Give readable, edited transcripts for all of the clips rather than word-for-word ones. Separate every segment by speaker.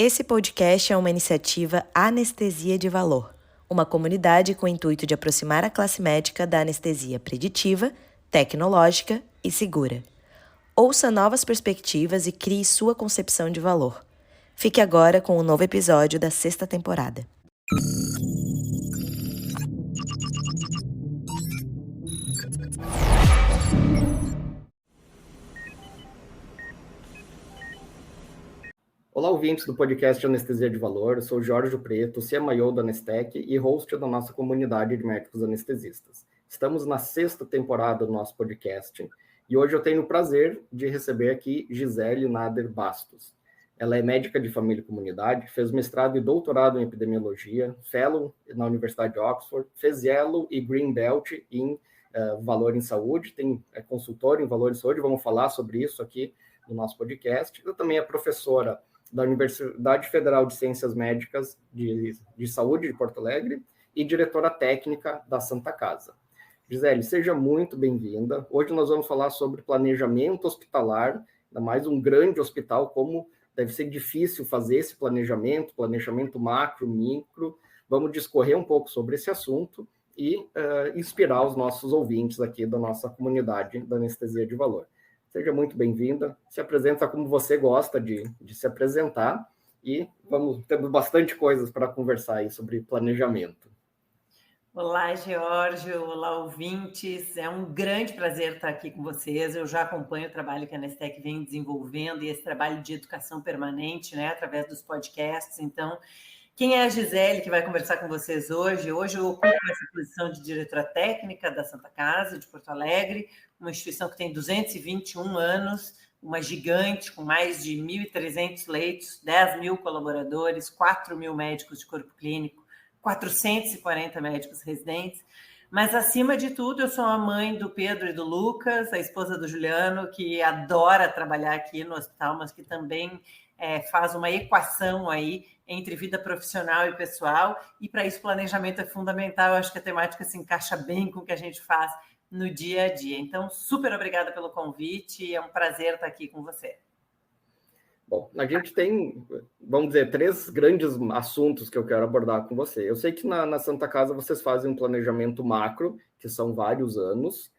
Speaker 1: Esse podcast é uma iniciativa Anestesia de Valor, uma comunidade com o intuito de aproximar a classe médica da anestesia preditiva, tecnológica e segura. Ouça novas perspectivas e crie sua concepção de valor. Fique agora com o novo episódio da 6ª temporada.
Speaker 2: Olá, ouvintes do podcast Anestesia de Valor. Eu sou Jorge Preto, CMO da Anestec e host da nossa comunidade de médicos anestesistas. Estamos na 6ª temporada do nosso podcast e hoje eu tenho o prazer de receber aqui Gisele Nader Bastos. Ela é médica de família e comunidade, fez mestrado e doutorado em epidemiologia, fellow na Universidade de Oxford, fez Yellow e Green Belt em Valor em Saúde, é consultora em Valor em Saúde, vamos falar sobre isso aqui no nosso podcast. Eu também é professora da Universidade Federal de Ciências Médicas de Saúde de Porto Alegre e diretora técnica da Santa Casa. Gisele, seja muito bem-vinda. Hoje nós vamos falar sobre planejamento hospitalar, ainda mais um grande hospital, como deve ser difícil fazer esse planejamento macro, micro. Vamos discorrer um pouco sobre esse assunto e inspirar os nossos ouvintes aqui da nossa comunidade da Anestesia de Valor. Seja muito bem-vinda, se apresenta como você gosta de se apresentar e temos bastante coisas para conversar aí sobre planejamento.
Speaker 3: Olá, Geórgio, olá, ouvintes, é um grande prazer estar aqui com vocês. Eu já acompanho o trabalho que a Anestec vem desenvolvendo e esse trabalho de educação permanente, né, através dos podcasts. Então, quem é a Gisele que vai conversar com vocês hoje? Hoje eu ocupo essa posição de diretora técnica da Santa Casa de Porto Alegre, uma instituição que tem 221 anos, uma gigante com mais de 1.300 leitos, 10 mil colaboradores, 4 mil médicos de corpo clínico, 440 médicos residentes. Mas, acima de tudo, eu sou a mãe do Pedro e do Lucas, a esposa do Juliano, que adora trabalhar aqui no hospital, mas que também faz uma equação aí entre vida profissional e pessoal, e para isso planejamento é fundamental. Eu acho que a temática se encaixa bem com o que a gente faz no dia a dia. Então, super obrigada pelo convite, é um prazer estar aqui com você.
Speaker 2: Bom, a gente tem, vamos dizer, 3 grandes assuntos que eu quero abordar com você. Eu sei que na Santa Casa vocês fazem um planejamento macro, que são vários anos,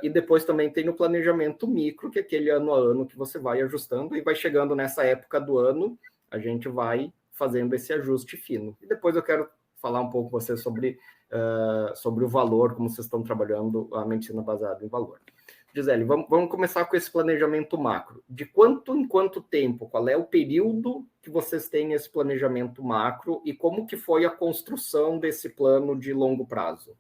Speaker 2: e depois também tem o planejamento micro, que é aquele ano a ano que você vai ajustando, e vai chegando nessa época do ano, a gente vai fazendo esse ajuste fino. E depois eu quero falar um pouco com você sobre o valor, como vocês estão trabalhando a medicina baseada em valor. Gisele, vamos começar com esse planejamento macro. De quanto em quanto tempo? Qual é o período que vocês têm esse planejamento macro e como que foi a construção desse plano de longo prazo?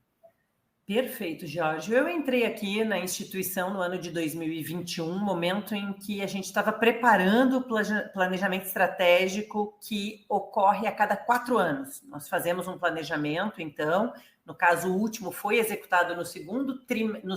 Speaker 3: Perfeito, Jorge. Eu entrei aqui na instituição no ano de 2021, momento em que a gente estava preparando o planejamento estratégico que ocorre a cada 4 anos. Nós fazemos um planejamento, então, no caso, o último foi executado no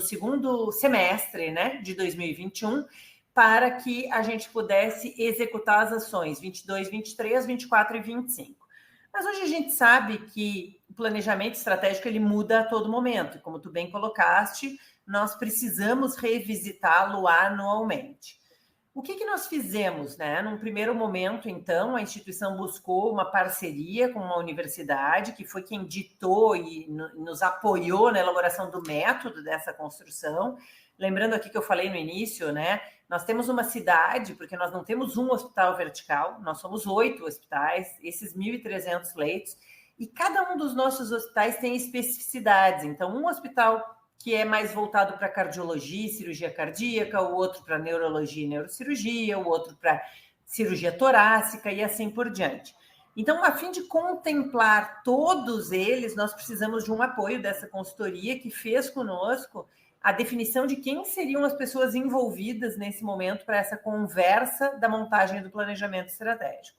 Speaker 3: segundo semestre, né, de 2021, para que a gente pudesse executar as ações 22, 23, 24 e 25. Mas hoje a gente sabe que o planejamento estratégico ele muda a todo momento. Como tu bem colocaste, nós precisamos revisitá-lo anualmente. O que nós fizemos, né? Num primeiro momento, então, a instituição buscou uma parceria com uma universidade, que foi quem ditou e nos apoiou na elaboração do método dessa construção. Lembrando aqui que eu falei no início, né? Nós temos uma cidade, porque nós não temos um hospital vertical, nós somos 8 hospitais, esses 1.300 leitos, e cada um dos nossos hospitais tem especificidades. Então, um hospital que é mais voltado para cardiologia e cirurgia cardíaca, o outro para neurologia e neurocirurgia, o outro para cirurgia torácica e assim por diante. Então, a fim de contemplar todos eles, nós precisamos de um apoio dessa consultoria que fez conosco a definição de quem seriam as pessoas envolvidas nesse momento para essa conversa da montagem do planejamento estratégico.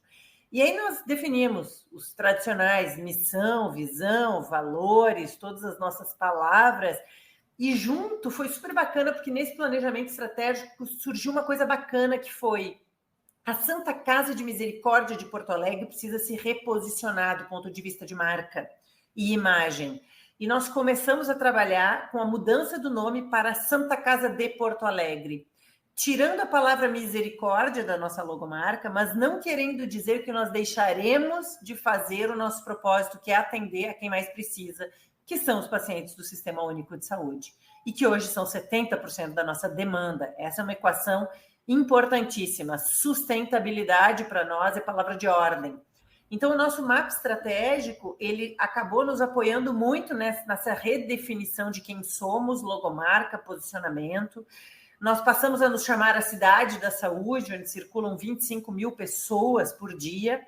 Speaker 3: E aí nós definimos os tradicionais missão, visão, valores, todas as nossas palavras, e junto foi super bacana, porque nesse planejamento estratégico surgiu uma coisa bacana que foi a Santa Casa de Misericórdia de Porto Alegre precisa se reposicionar do ponto de vista de marca e imagem. E nós começamos a trabalhar com a mudança do nome para Santa Casa de Porto Alegre. tirando a palavra misericórdia da nossa logomarca, mas não querendo dizer que nós deixaremos de fazer o nosso propósito, que é atender a quem mais precisa, que são os pacientes do Sistema Único de Saúde, e que hoje são 70% da nossa demanda. Essa é uma equação importantíssima. Sustentabilidade para nós é palavra de ordem. Então, o nosso mapa estratégico, ele acabou nos apoiando muito nessa redefinição de quem somos, logomarca, posicionamento. Nós passamos a nos chamar a cidade da saúde, onde circulam 25 mil pessoas por dia.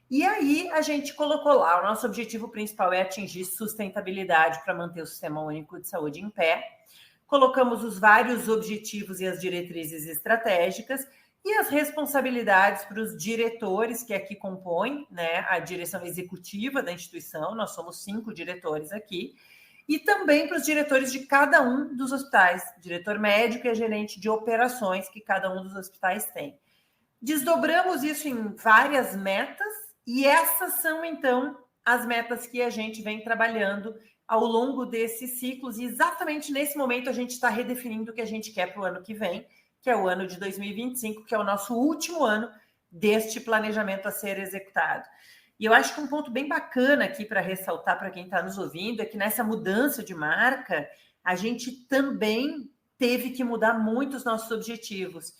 Speaker 3: E aí a gente colocou lá, o nosso objetivo principal é atingir sustentabilidade para manter o Sistema Único de Saúde em pé. Colocamos os vários objetivos e as diretrizes estratégicas e as responsabilidades para os diretores que aqui compõem, né, a direção executiva da instituição. Nós somos 5 diretores aqui. E também para os diretores de cada um dos hospitais, diretor médico e a gerente de operações que cada um dos hospitais tem. Desdobramos isso em várias metas e essas são, então, as metas que a gente vem trabalhando ao longo desses ciclos e exatamente nesse momento a gente está redefinindo o que a gente quer para o ano que vem, que é o ano de 2025, que é o nosso último ano deste planejamento a ser executado. E eu acho que um ponto bem bacana aqui para ressaltar para quem está nos ouvindo é que nessa mudança de marca, a gente também teve que mudar muito os nossos objetivos.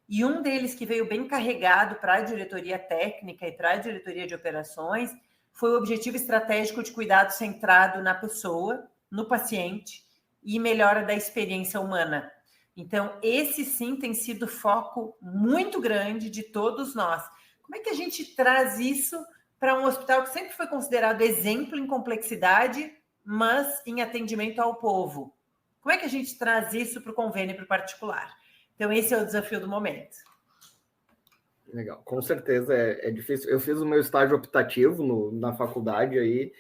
Speaker 3: E um deles que veio bem carregado para a diretoria técnica e para a diretoria de operações foi o objetivo estratégico de cuidado centrado na pessoa, no paciente e melhora da experiência humana. Então, esse sim tem sido foco muito grande de todos nós. Como é que a gente traz isso para um hospital que sempre foi considerado exemplo em complexidade, mas em atendimento ao povo? Como é que a gente traz isso para o convênio e para o particular? Então, esse é o desafio do momento.
Speaker 2: Legal, com certeza é difícil. Eu fiz o meu estágio optativo na faculdade aí.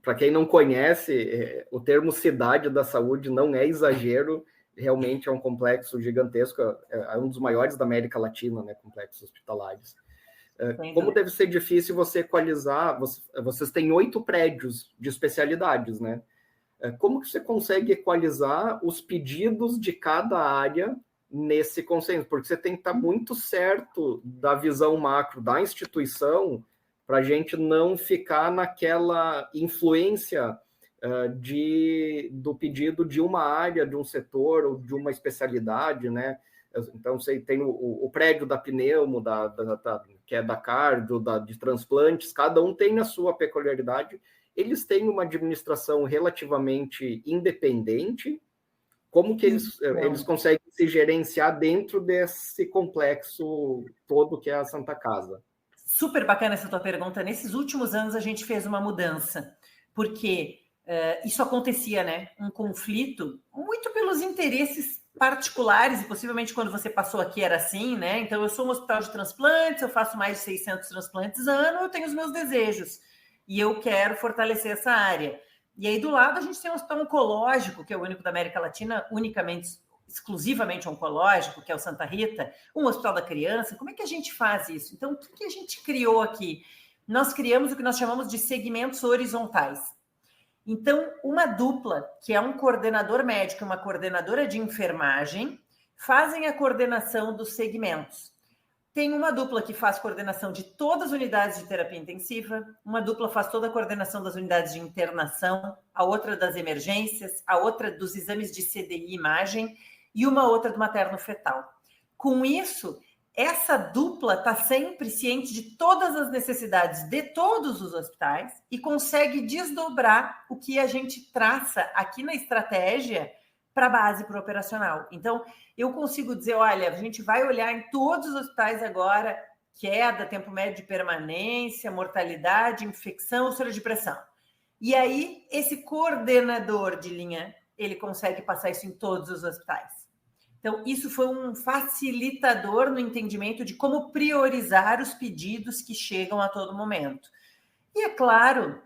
Speaker 2: Para quem não conhece, o termo cidade da saúde não é exagero, realmente é um complexo gigantesco, é um dos maiores da América Latina, né, complexos hospitalares. Como deve ser difícil você equalizar, vocês têm 8 prédios de especialidades, né? Como que você consegue equalizar os pedidos de cada área nesse consenso? Porque você tem que estar muito certo da visão macro da instituição para a gente não ficar naquela influência do pedido de uma área, de um setor ou de uma especialidade, né? Então, você tem o prédio da pneumo, que é da cardio, de transplantes, cada um tem a sua peculiaridade. Eles têm uma administração relativamente independente. Como que eles conseguem se gerenciar dentro desse complexo todo que é a Santa Casa?
Speaker 3: Super bacana essa tua pergunta. Nesses últimos anos, a gente fez uma mudança, porque isso acontecia, né? Um conflito muito pelos interesses particulares, e possivelmente quando você passou aqui era assim, né? Então, eu sou um hospital de transplantes, eu faço mais de 600 transplantes ano, eu tenho os meus desejos, e eu quero fortalecer essa área. E aí, do lado, a gente tem um hospital oncológico, que é o único da América Latina, exclusivamente oncológico, que é o Santa Rita, um hospital da criança. Como é que a gente faz isso? Então, o que a gente criou aqui? Nós criamos o que nós chamamos de segmentos horizontais. Então, uma dupla, que é um coordenador médico e uma coordenadora de enfermagem, fazem a coordenação dos segmentos. Tem uma dupla que faz coordenação de todas as unidades de terapia intensiva, uma dupla faz toda a coordenação das unidades de internação, a outra das emergências, a outra dos exames de CDI e imagem e uma outra do materno-fetal. Com isso, essa dupla está sempre ciente de todas as necessidades de todos os hospitais e consegue desdobrar o que a gente traça aqui na estratégia para a base, para o operacional. Então, eu consigo dizer, olha, a gente vai olhar em todos os hospitais agora, queda, tempo médio de permanência, mortalidade, infecção, úlcera de pressão. E aí, esse coordenador de linha, ele consegue passar isso em todos os hospitais. Então, isso foi um facilitador no entendimento de como priorizar os pedidos que chegam a todo momento. E é claro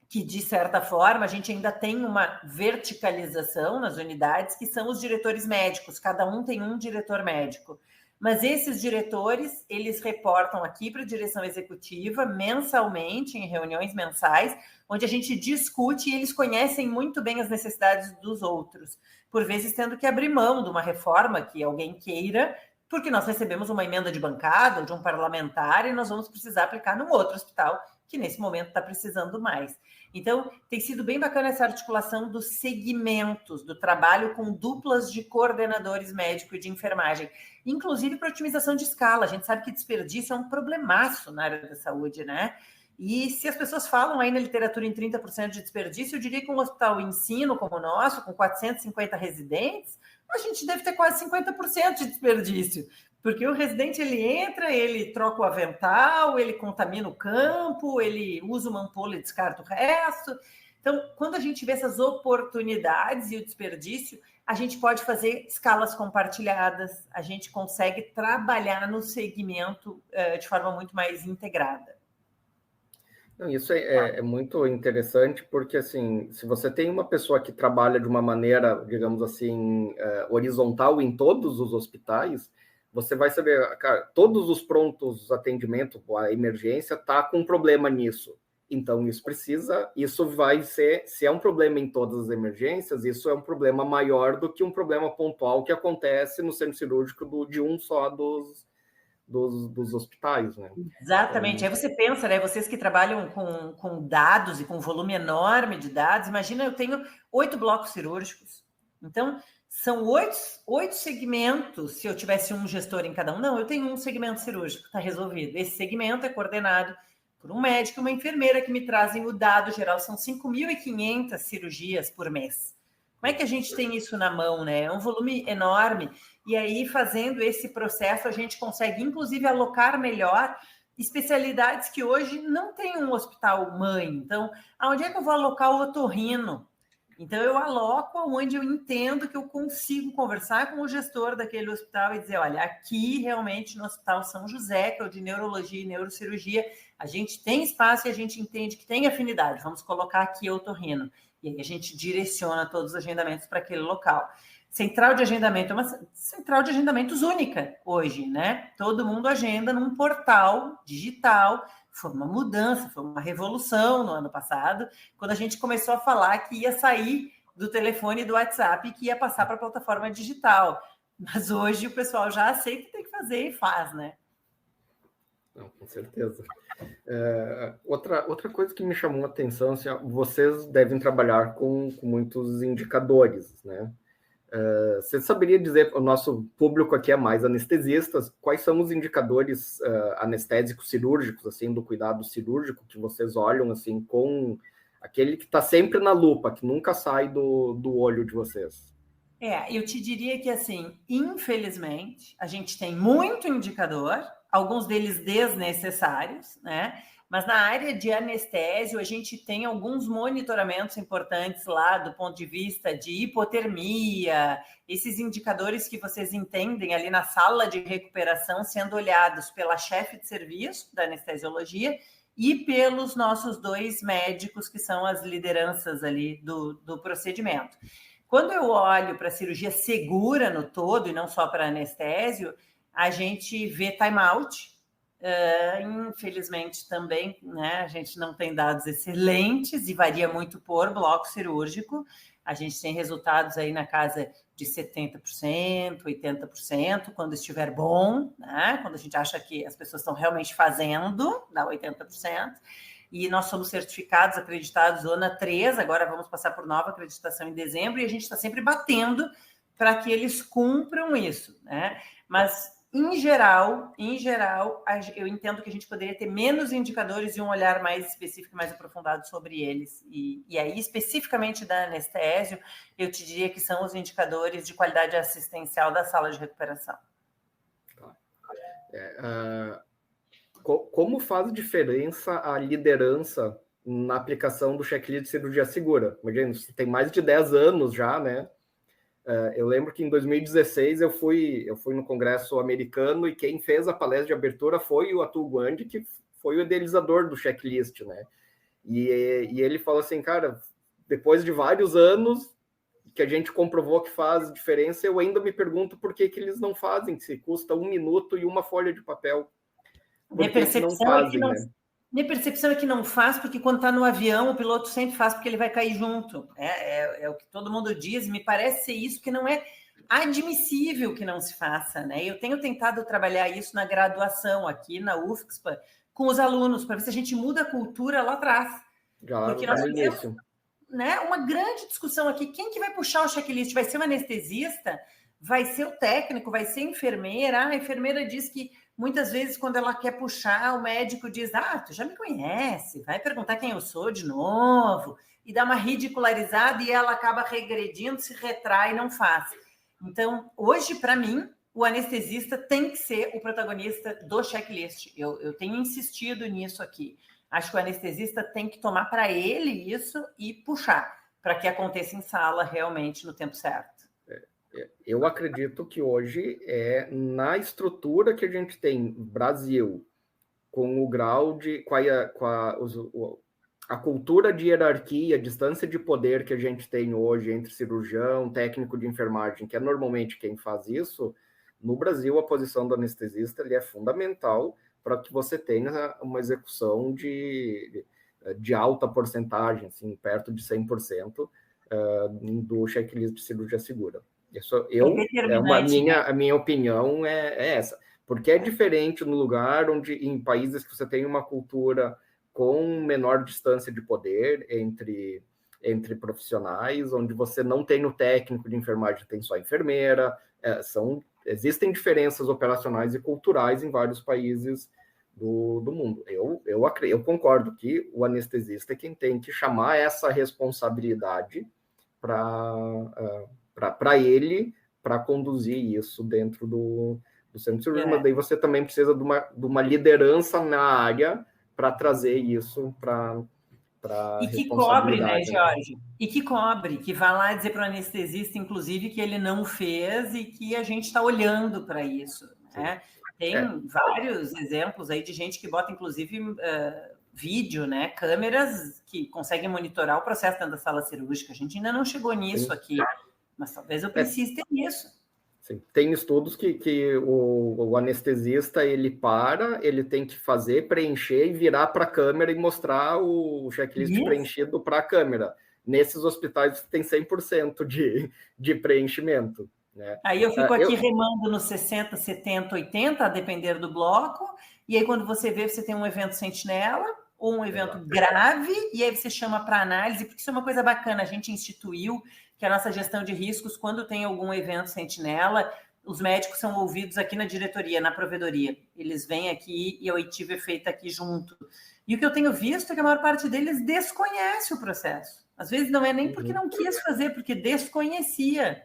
Speaker 3: que, de certa forma, a gente ainda tem uma verticalização nas unidades, que são os diretores médicos, cada um tem um diretor médico. Mas esses diretores, eles reportam aqui para a direção executiva mensalmente, em reuniões mensais, onde a gente discute e eles conhecem muito bem as necessidades dos outros, por vezes tendo que abrir mão de uma reforma que alguém queira, porque nós recebemos uma emenda de bancada ou de um parlamentar e nós vamos precisar aplicar num outro hospital que nesse momento está precisando mais. Então, tem sido bem bacana essa articulação dos segmentos, do trabalho com duplas de coordenadores médico e de enfermagem, inclusive para otimização de escala. A gente sabe que desperdício é um problemaço na área da saúde, né? E se as pessoas falam aí na literatura em 30% de desperdício, eu diria que um hospital ensino como o nosso, com 450 residentes, a gente deve ter quase 50% de desperdício. Porque o residente, ele entra, ele troca o avental, ele contamina o campo, ele usa uma ampola e descarta o resto. Então, quando a gente vê essas oportunidades e o desperdício, a gente pode fazer escalas compartilhadas, a gente consegue trabalhar no segmento de forma muito mais integrada.
Speaker 2: Isso é muito interessante, porque, assim, se você tem uma pessoa que trabalha de uma maneira, digamos assim, horizontal em todos os hospitais, você vai saber, cara, todos os prontos atendimentos, a emergência está com um problema nisso. Então, isso vai ser, se é um problema em todas as emergências, isso é um problema maior do que um problema pontual que acontece no centro cirúrgico de um só dos hospitais, né?
Speaker 3: Exatamente. Aí você pensa, né? Vocês que trabalham com dados e com volume enorme de dados, imagina, eu tenho 8 blocos cirúrgicos. Então, são 8 segmentos, se eu tivesse um gestor em cada um. Não, eu tenho um segmento cirúrgico, está resolvido. Esse segmento é coordenado por um médico e uma enfermeira que me trazem o dado geral. São 5.500 cirurgias por mês. Como é que a gente tem isso na mão, né? É um volume enorme. E aí, fazendo esse processo, a gente consegue, inclusive, alocar melhor especialidades que hoje não tem um hospital mãe. Então, aonde é que eu vou alocar o otorrino? Então, eu aloco onde eu entendo que eu consigo conversar com o gestor daquele hospital e dizer, olha, aqui realmente no Hospital São José, que é o de neurologia e neurocirurgia, a gente tem espaço e a gente entende que tem afinidade. Vamos colocar aqui o otorrino. E aí a gente direciona todos os agendamentos para aquele local. Central de agendamento é uma central de agendamentos única hoje, né? Todo mundo agenda num portal digital. Foi uma mudança, foi uma revolução no ano passado, quando a gente começou a falar que ia sair do telefone e do WhatsApp e que ia passar para a plataforma digital. Mas hoje o pessoal já aceita que tem que fazer e faz, né?
Speaker 2: Não, com certeza. Outra coisa que me chamou a atenção, assim, vocês devem trabalhar com muitos indicadores, né? Você saberia dizer, o nosso público aqui é mais anestesistas, quais são os indicadores anestésicos cirúrgicos, assim, do cuidado cirúrgico, que vocês olham, assim, com aquele que está sempre na lupa, que nunca sai do olho de vocês?
Speaker 3: Eu te diria que, assim, infelizmente, a gente tem muito indicador, alguns deles desnecessários, né? Mas na área de anestésio, a gente tem alguns monitoramentos importantes lá do ponto de vista de hipotermia, esses indicadores que vocês entendem ali na sala de recuperação sendo olhados pela chefe de serviço da anestesiologia e pelos nossos 2 médicos, que são as lideranças ali do procedimento. Quando eu olho para a cirurgia segura no todo, e não só para anestésio, a gente vê time-out. Infelizmente também, né, a gente não tem dados excelentes e varia muito por bloco cirúrgico. A gente tem resultados aí na casa de 70%, 80%, quando estiver bom, né? Quando a gente acha que as pessoas estão realmente fazendo, dá 80%. E nós somos certificados, acreditados ONA 3, agora vamos passar por nova acreditação em dezembro, e a gente está sempre batendo para que eles cumpram isso, né? Mas em geral, eu entendo que a gente poderia ter menos indicadores e um olhar mais específico, mais aprofundado sobre eles. E aí, especificamente da anestésio, eu te diria que são os indicadores de qualidade assistencial da sala de recuperação.
Speaker 2: Como faz diferença a liderança na aplicação do checklist de cirurgia segura? Imagina, você tem mais de 10 anos já, né? Eu lembro que em 2016 eu fui no Congresso americano e quem fez a palestra de abertura foi o Atul Gandhi, que foi o idealizador do checklist, né? E ele falou assim, cara, depois de vários anos, que a gente comprovou que faz diferença, eu ainda me pergunto por que eles não fazem, se custa 1 minuto e uma folha de papel.
Speaker 3: Minha percepção é que não faz, porque quando está no avião, o piloto sempre faz, porque ele vai cair junto. É o que todo mundo diz, me parece ser isso, que não é admissível que não se faça, né? Eu tenho tentado trabalhar isso na graduação aqui na UFSPA com os alunos, para ver se a gente muda a cultura lá atrás. Porque nós temos, né, uma grande discussão aqui. Quem que vai puxar o checklist? Vai ser o anestesista? Vai ser o técnico? Vai ser a enfermeira? A enfermeira diz que muitas vezes, quando ela quer puxar, o médico diz, tu já me conhece, vai perguntar quem eu sou de novo, e dá uma ridicularizada e ela acaba regredindo, se retrai e não faz. Então, hoje, para mim, o anestesista tem que ser o protagonista do checklist. Eu tenho insistido nisso aqui. Acho que o anestesista tem que tomar para ele isso e puxar, para que aconteça em sala realmente no tempo certo.
Speaker 2: Eu acredito que hoje na estrutura que a gente tem no Brasil, com o grau de... a cultura de hierarquia, a distância de poder que a gente tem hoje entre cirurgião, técnico de enfermagem, que é normalmente quem faz isso, no Brasil a posição do anestesista ele é fundamental para que você tenha uma execução de alta porcentagem, assim, perto de 100% do checklist de cirurgia segura. Isso, a minha opinião é essa, porque é diferente no lugar onde, em países que você tem uma cultura com menor distância de poder entre profissionais, onde você não tem o técnico de enfermagem, tem só a enfermeira, existem diferenças operacionais e culturais em vários países do mundo. Eu concordo que o anestesista é quem tem que chamar essa responsabilidade para ele, para conduzir isso dentro do centro cirúrgico, mas daí você também precisa de uma liderança na área para trazer isso para
Speaker 3: e que cobre, né, Jorge? E que cobre, que vá lá dizer para o anestesista, inclusive, que ele não fez e que a gente está olhando para isso, né? Tem vários exemplos aí de gente que bota, inclusive, vídeo, né? Câmeras que conseguem monitorar o processo dentro da sala cirúrgica. A gente ainda não chegou nisso aqui, mas talvez eu precise ter isso.
Speaker 2: Sim. Tem estudos que o anestesista ele tem que fazer, preencher e virar para a câmera e mostrar o checklist preenchido para a câmera. Nesses hospitais tem 100% de preenchimento. Né?
Speaker 3: Aí eu fico aqui remando nos 60, 70, 80, a depender do bloco, e aí quando você vê, você tem um evento sentinela ou um evento grave, e aí você chama para análise, porque isso é uma coisa bacana, a gente instituiu que a nossa gestão de riscos, quando tem algum evento sentinela, os médicos são ouvidos aqui na diretoria, na provedoria. Eles vêm aqui e a oitiva é feita aqui junto. E o que eu tenho visto é que a maior parte deles desconhece o processo. Às vezes não é nem porque não quis fazer, porque desconhecia.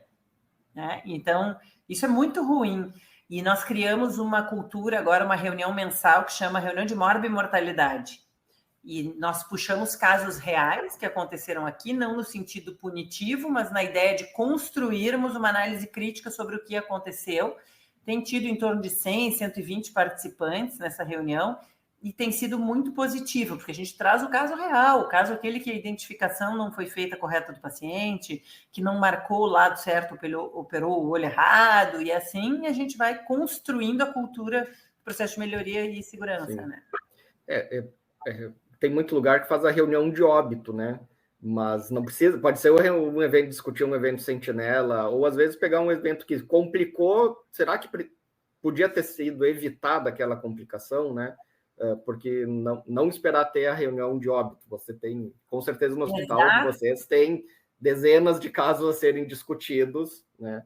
Speaker 3: Né? Então, isso é muito ruim. E nós criamos uma cultura agora, uma reunião mensal que chama Reunião de Morbimortalidade. E nós puxamos casos reais que aconteceram aqui, não no sentido punitivo, mas na ideia de construirmos uma análise crítica sobre o que aconteceu. Tem tido em torno de 100, 120 participantes nessa reunião e tem sido muito positivo, porque a gente traz o caso real, o caso aquele que a identificação não foi feita correta do paciente, que não marcou o lado certo, operou o olho errado, e assim a gente vai construindo a cultura do processo de melhoria e segurança. Né?
Speaker 2: Tem muito lugar que faz a reunião de óbito, né? Mas não precisa, pode ser um evento, discutir um evento sentinela, ou às vezes pegar um evento que complicou, será que podia ter sido evitada aquela complicação, né? Porque não esperar ter a reunião de óbito. Você tem, com certeza no hospital de vocês, tem dezenas de casos a serem discutidos, né?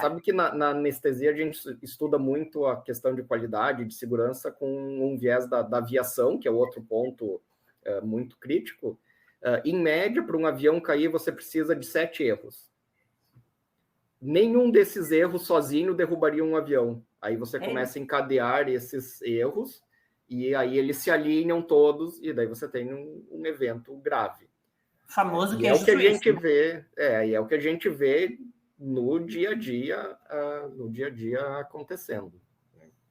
Speaker 2: Sabe que na anestesia a gente estuda muito a questão de qualidade, de segurança, com um viés da aviação, que é outro ponto muito crítico. Em média, para um avião cair, você precisa de 7 erros. Nenhum desses erros sozinho derrubaria um avião. Aí você começa a encadear esses erros, e aí eles se alinham todos, e daí você tem um evento grave.
Speaker 3: Famoso que
Speaker 2: é o que a gente vê, e é o que a gente vê no dia a dia acontecendo.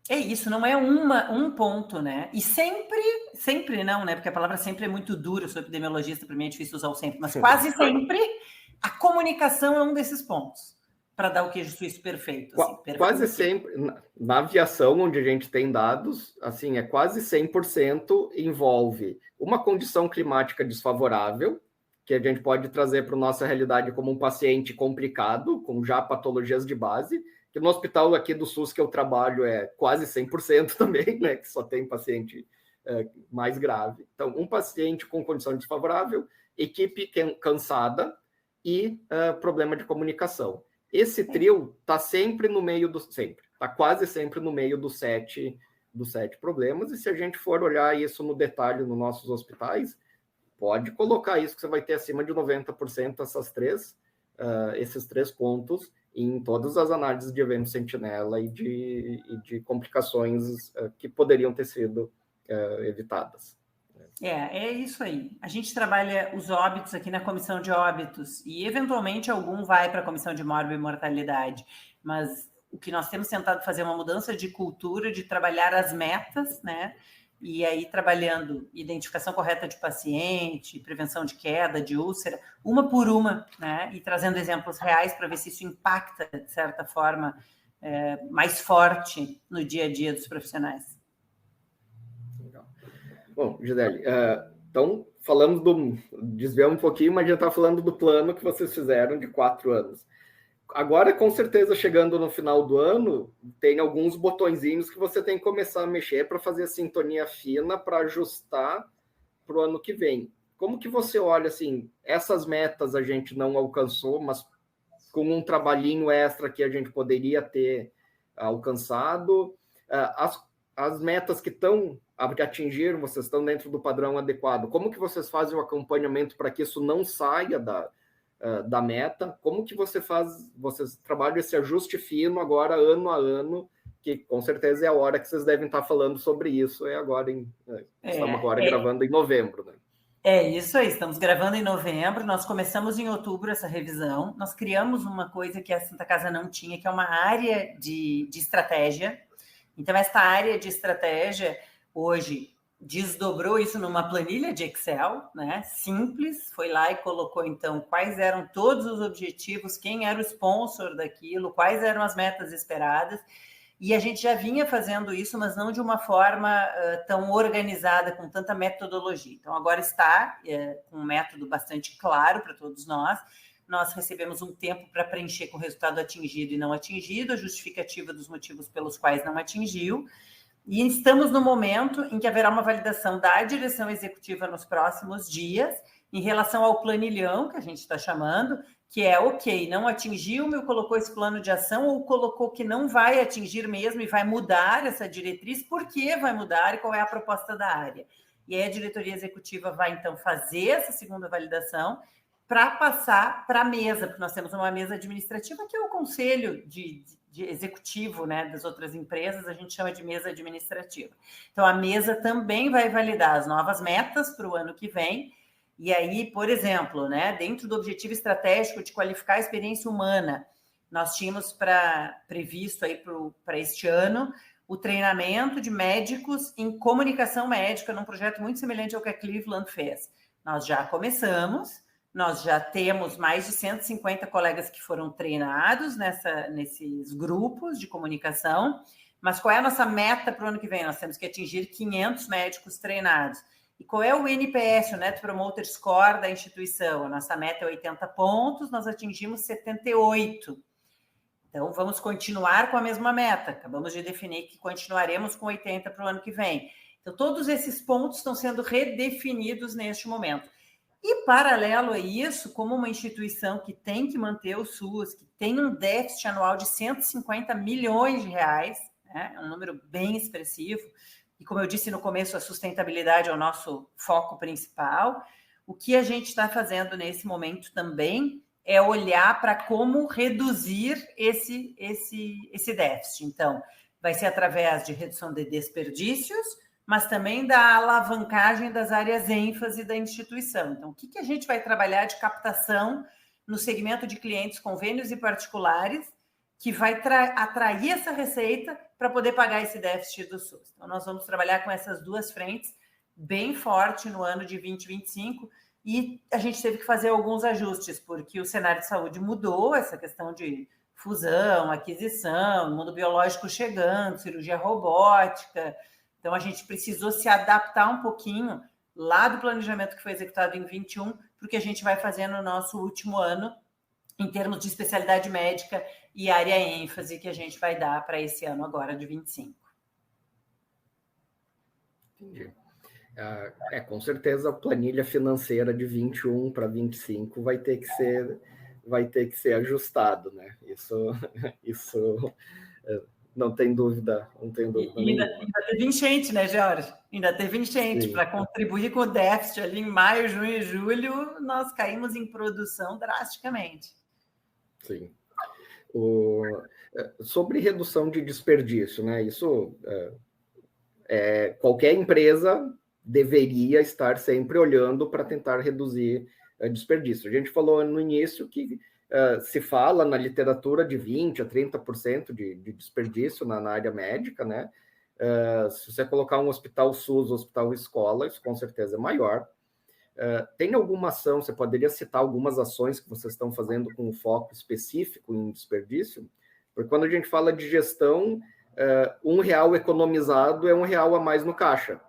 Speaker 3: É isso, não é um ponto, né? E sempre não, né? Porque a palavra sempre é muito dura, eu sou epidemiologista, para mim é difícil usar o sempre, mas quase sempre A comunicação é um desses pontos, para dar o queijo suíço perfeito. Assim, perfeito.
Speaker 2: Quase sempre, na aviação, onde a gente tem dados, assim, é quase 100% envolve uma condição climática desfavorável, que a gente pode trazer para a nossa realidade como um paciente complicado, com já patologias de base, que no hospital aqui do SUS que eu trabalho é quase 100% também, né, que só tem paciente mais grave. Então, um paciente com condição desfavorável, equipe cansada e problema de comunicação. Esse trio está sempre no meio está quase sempre no meio dos sete problemas, e se a gente for olhar isso no detalhe nos nossos hospitais, pode colocar isso que você vai ter acima de 90% esses três pontos em todas as análises de evento sentinela e de complicações que poderiam ter sido evitadas.
Speaker 3: É isso aí. A gente trabalha os óbitos aqui na comissão de óbitos e, eventualmente, algum vai para a comissão de morbimortalidade. Mas o que nós temos tentado fazer é uma mudança de cultura, de trabalhar as metas, né? E aí trabalhando identificação correta de paciente, prevenção de queda, de úlcera, uma por uma, né? E trazendo exemplos reais para ver se isso impacta, de certa forma, mais forte no dia a dia dos profissionais.
Speaker 2: Bom, Gisele, então desviamos um pouquinho, mas já está falando do plano que vocês fizeram de 4 anos. Agora, com certeza, chegando no final do ano, tem alguns botõezinhos que você tem que começar a mexer para fazer a sintonia fina para ajustar para o ano que vem. Como que você olha, assim, essas metas a gente não alcançou, mas com um trabalhinho extra que a gente poderia ter alcançado, as metas que atingiram, vocês estão dentro do padrão adequado. Como que vocês fazem o acompanhamento para que isso não saia da meta? Como que vocês trabalham esse ajuste fino agora, ano a ano, que com certeza é a hora que vocês devem estar falando sobre isso, estamos agora gravando em novembro, né?
Speaker 3: É isso aí, estamos gravando em novembro, nós começamos em outubro essa revisão, nós criamos uma coisa que a Santa Casa não tinha, que é uma área de estratégia. Então, esta área de estratégia, hoje, desdobrou isso numa planilha de Excel, né? Simples, foi lá e colocou, então, quais eram todos os objetivos, quem era o sponsor daquilo, quais eram as metas esperadas, e a gente já vinha fazendo isso, mas não de uma forma tão organizada, com tanta metodologia. Então, agora está com um método bastante claro para todos nós. Nós recebemos um tempo para preencher com o resultado atingido e não atingido, a justificativa dos motivos pelos quais não atingiu, e estamos no momento em que haverá uma validação da direção executiva nos próximos dias, em relação ao planilhão, que a gente está chamando, que é, ok, não atingiu, me colocou esse plano de ação, ou colocou que não vai atingir mesmo e vai mudar essa diretriz, por que vai mudar e qual é a proposta da área. E aí a diretoria executiva vai, então, fazer essa segunda validação para passar para a mesa, porque nós temos uma mesa administrativa que é o conselho de executivo, né, das outras empresas, a gente chama de mesa administrativa. Então, a mesa também vai validar as novas metas para o ano que vem. E aí, por exemplo, né, dentro do objetivo estratégico de qualificar a experiência humana, nós tínhamos previsto aí para este ano o treinamento de médicos em comunicação médica, num projeto muito semelhante ao que a Cleveland fez. Nós já começamos, nós já temos mais de 150 colegas que foram treinados nesses grupos de comunicação, mas qual é a nossa meta para o ano que vem? Nós temos que atingir 500 médicos treinados. E qual é o NPS, o Net Promoter Score da instituição? A nossa meta é 80 pontos, nós atingimos 78. Então, vamos continuar com a mesma meta. Acabamos de definir que continuaremos com 80 para o ano que vem. Então, todos esses pontos estão sendo redefinidos neste momento. E, paralelo a isso, como uma instituição que tem que manter o SUS, que tem um déficit anual de 150 milhões de reais, né? É um número bem expressivo, e como eu disse no começo, a sustentabilidade é o nosso foco principal. O que a gente está fazendo nesse momento também é olhar para como reduzir esse déficit. Então, vai ser através de redução de desperdícios, mas também da alavancagem das áreas ênfase da instituição. Então, o que a gente vai trabalhar de captação no segmento de clientes, convênios e particulares, que vai atrair essa receita para poder pagar esse déficit do SUS. Então, nós vamos trabalhar com essas duas frentes bem forte no ano de 2025 e a gente teve que fazer alguns ajustes, porque o cenário de saúde mudou, essa questão de fusão, aquisição, mundo biológico chegando, cirurgia robótica. Então, a gente precisou se adaptar um pouquinho lá do planejamento que foi executado em 21 para o que a gente vai fazer no nosso último ano, em termos de especialidade médica e área ênfase que a gente vai dar para esse ano agora de 25.
Speaker 2: Entendi. Com certeza a planilha financeira de 21 para 25 vai ter que ser ajustado, né? Isso não tem dúvida,
Speaker 3: Ainda teve enchente, né, Jorge? Ainda teve enchente. Para contribuir com o déficit ali em maio, junho e julho, nós caímos em produção drasticamente.
Speaker 2: Sim. Sobre redução de desperdício, né? Isso qualquer empresa deveria estar sempre olhando para tentar reduzir desperdício. A gente falou no início que se fala na literatura de 20% a 30% de desperdício na área médica, né? Se você colocar um hospital SUS, hospital escola, isso com certeza é maior. Tem alguma ação, você poderia citar algumas ações que vocês estão fazendo com um foco específico em desperdício? Porque quando a gente fala de gestão, R$1 economizado é R$1 a mais no caixa.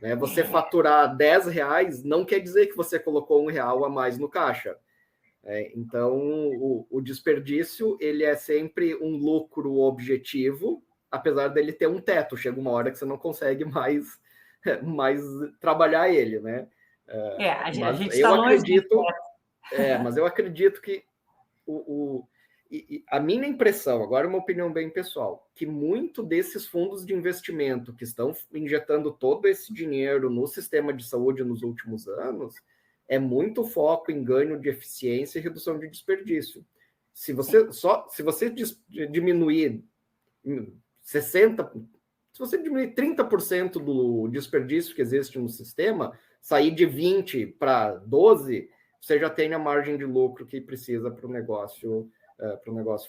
Speaker 2: Né? Você faturar R$10 não quer dizer que você colocou R$1 a mais no caixa. Então, o desperdício ele é sempre um lucro objetivo, apesar dele ter um teto. Chega uma hora que você não consegue mais trabalhar ele, né?
Speaker 3: A gente está longe.
Speaker 2: Mas eu acredito que a minha impressão, agora é uma opinião bem pessoal, que muito desses fundos de investimento que estão injetando todo esse dinheiro no sistema de saúde nos últimos anos é muito foco em ganho de eficiência e redução de desperdício. Se você diminuir 60%, se você diminuir 30% do desperdício que existe no sistema, sair de 20 para 12, você já tem a margem de lucro que precisa para o negócio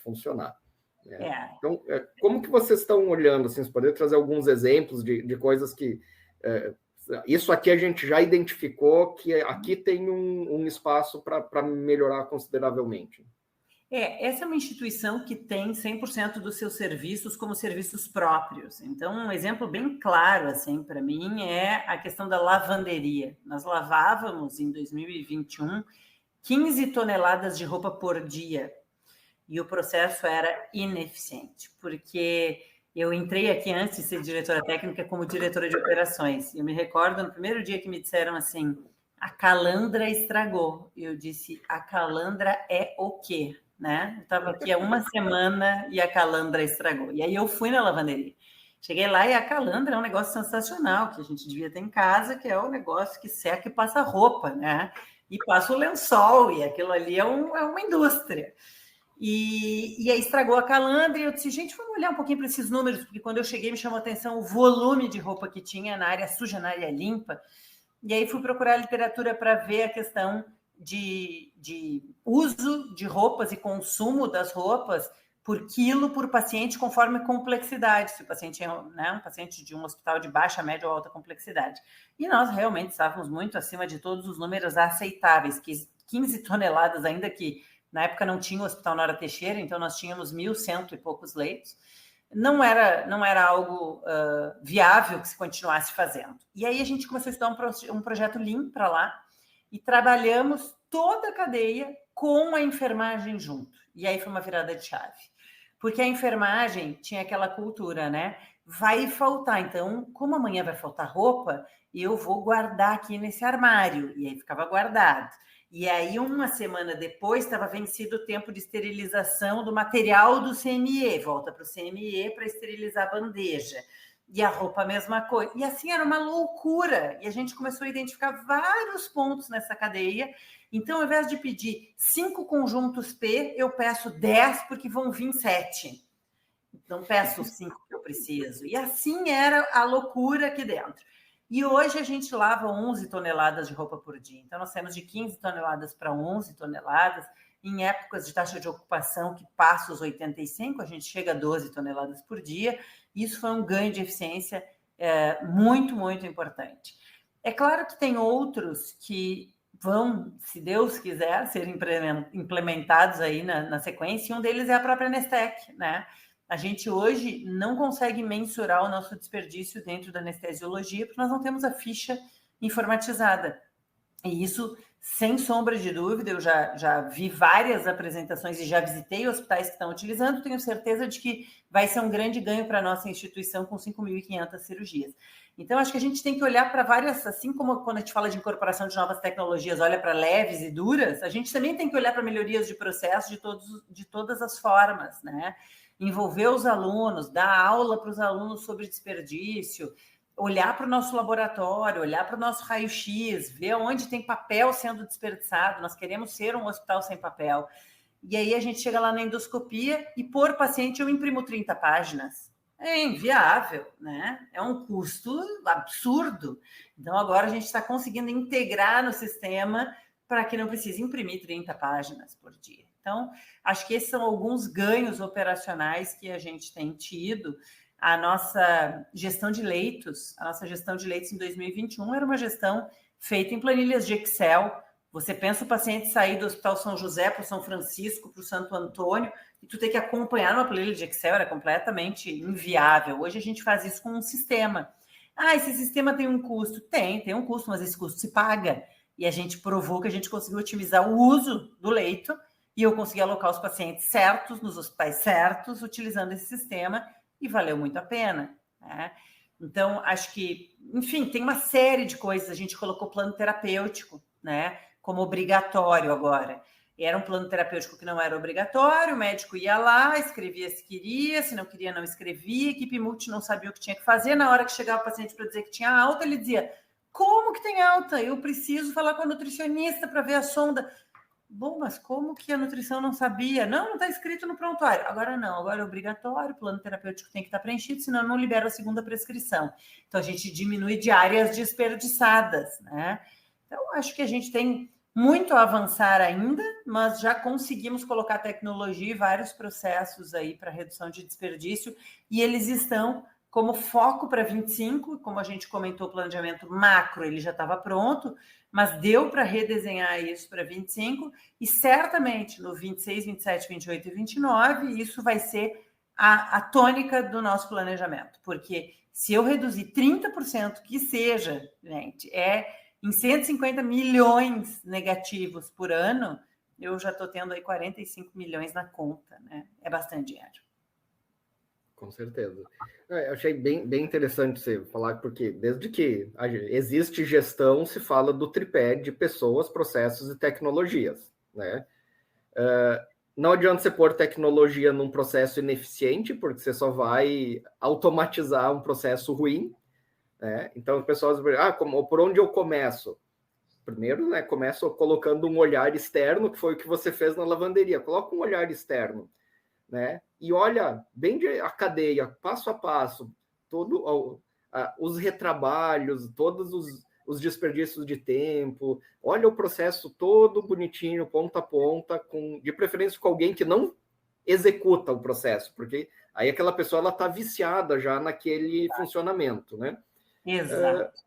Speaker 2: funcionar. Né? Então, como que vocês estão olhando? Assim, você poderia trazer alguns exemplos de coisas que... isso aqui a gente já identificou que aqui tem um espaço para melhorar consideravelmente.
Speaker 3: Essa é uma instituição que tem 100% dos seus serviços como serviços próprios. Então, um exemplo bem claro, assim, para mim, é a questão da lavanderia. Nós lavávamos, em 2021, 15 toneladas de roupa por dia. E o processo era ineficiente, porque eu entrei aqui antes de ser diretora técnica como diretora de operações. E eu me recordo, no primeiro dia que me disseram assim, a calandra estragou. Eu disse, a calandra é o quê? Né? Eu estava aqui há uma semana e a calandra estragou. E aí eu fui na lavanderia. Cheguei lá e a calandra é um negócio sensacional, que a gente devia ter em casa, que é o negócio que seca e passa roupa, né? E passa o lençol, e aquilo ali é uma indústria. E aí estragou a calandra, e eu disse, gente, vamos olhar um pouquinho para esses números, porque quando eu cheguei me chamou a atenção o volume de roupa que tinha na área suja, na área limpa. E aí fui procurar literatura para ver a questão de uso de roupas e consumo das roupas por quilo por paciente, conforme complexidade, se o paciente é um paciente de um hospital de baixa, média ou alta complexidade. E nós realmente estávamos muito acima de todos os números aceitáveis, 15 toneladas, ainda que na época não tinha o Hospital Nora Teixeira, então nós tínhamos 1.100 e poucos leitos. Não era algo viável que se continuasse fazendo. E aí a gente começou a estudar um projeto Lean para lá, e trabalhamos toda a cadeia com a enfermagem junto. E aí foi uma virada de chave. Porque a enfermagem tinha aquela cultura, né? Vai faltar. Então, como amanhã vai faltar roupa, eu vou guardar aqui nesse armário. E aí ficava guardado. E aí, uma semana depois, estava vencido o tempo de esterilização do material do CME. Volta para o CME para esterilizar a bandeja. E a roupa a mesma coisa. E assim era uma loucura. E a gente começou a identificar vários pontos nessa cadeia. Então, ao invés de pedir 5 conjuntos P, eu peço 10 porque vão vir 7. Então, peço 5 que eu preciso. E assim era a loucura aqui dentro. E hoje a gente lava 11 toneladas de roupa por dia. Então, nós temos de 15 toneladas para 11 toneladas. Em épocas de taxa de ocupação que passa os 85, a gente chega a 12 toneladas por dia. Isso foi um ganho de eficiência muito, muito importante. É claro que tem outros que vão, se Deus quiser, ser implementados aí na sequência, e um deles é a própria Nestec, né? A gente hoje não consegue mensurar o nosso desperdício dentro da anestesiologia, porque nós não temos a ficha informatizada. E isso, sem sombra de dúvida, eu já vi várias apresentações e já visitei hospitais que estão utilizando, tenho certeza de que vai ser um grande ganho para a nossa instituição com 5.500 cirurgias. Então, acho que a gente tem que olhar para várias, assim como quando a gente fala de incorporação de novas tecnologias, olha para leves e duras, a gente também tem que olhar para melhorias de processo de todas as formas, né? Envolver os alunos, dar aula para os alunos sobre desperdício, olhar para o nosso laboratório, olhar para o nosso raio-x, ver onde tem papel sendo desperdiçado. Nós queremos ser um hospital sem papel. E aí a gente chega lá na endoscopia e, por paciente, eu imprimo 30 páginas. É inviável, né? É um custo absurdo. Então, agora a gente está conseguindo integrar no sistema para que não precise imprimir 30 páginas por dia. Então, acho que esses são alguns ganhos operacionais que a gente tem tido. A nossa gestão de leitos em 2021 era uma gestão feita em planilhas de Excel. Você pensa o paciente sair do Hospital São José para o São Francisco, para o Santo Antônio, e tu tem que acompanhar numa planilha de Excel, era completamente inviável. Hoje a gente faz isso com um sistema. Ah, esse sistema tem um custo? Tem um custo, mas esse custo se paga. E a gente provou que a gente conseguiu otimizar o uso do leito e eu consegui alocar os pacientes certos, nos hospitais certos, utilizando esse sistema, e valeu muito a pena, né? Então, acho que, enfim, tem uma série de coisas. A gente colocou plano terapêutico, né, como obrigatório agora. Era um plano terapêutico que não era obrigatório, o médico ia lá, escrevia se queria, se não queria, não escrevia, a equipe multi não sabia o que tinha que fazer. Na hora que chegava o paciente para dizer que tinha alta, ele dizia: como que tem alta? Eu preciso falar com a nutricionista para ver a sonda. Bom, mas como que a nutrição não sabia? Não está escrito no prontuário. Agora não, agora é obrigatório, o plano terapêutico tem que estar preenchido, senão não libera a segunda prescrição. Então, a gente diminui de áreas desperdiçadas, né? Então, acho que a gente tem muito a avançar ainda, mas já conseguimos colocar tecnologia e vários processos aí para redução de desperdício, e eles estão como foco para 25, como a gente comentou, o planejamento macro, ele já estava pronto, mas deu para redesenhar isso para 25, e certamente no 26, 27, 28 e 29, isso vai ser a tônica do nosso planejamento, porque se eu reduzir 30%, que seja, gente, em 150 milhões negativos por ano, eu já estou tendo aí 45 milhões na conta, né? É bastante dinheiro.
Speaker 2: Com certeza. Eu achei bem interessante você falar, porque desde que existe gestão, se fala do tripé de pessoas, processos e tecnologias, né? Não adianta você pôr tecnologia num processo ineficiente, porque você só vai automatizar um processo ruim, né? Então, as pessoas por onde eu começo? Primeiro, né, começo colocando um olhar externo, que foi o que você fez na lavanderia. Coloca um olhar externo, né? E olha bem a cadeia, passo a passo, os retrabalhos, todos os desperdícios de tempo, olha o processo todo bonitinho, ponta a ponta, de preferência com alguém que não executa o processo, porque aí aquela pessoa está viciada já naquele funcionamento, né?
Speaker 3: Exato.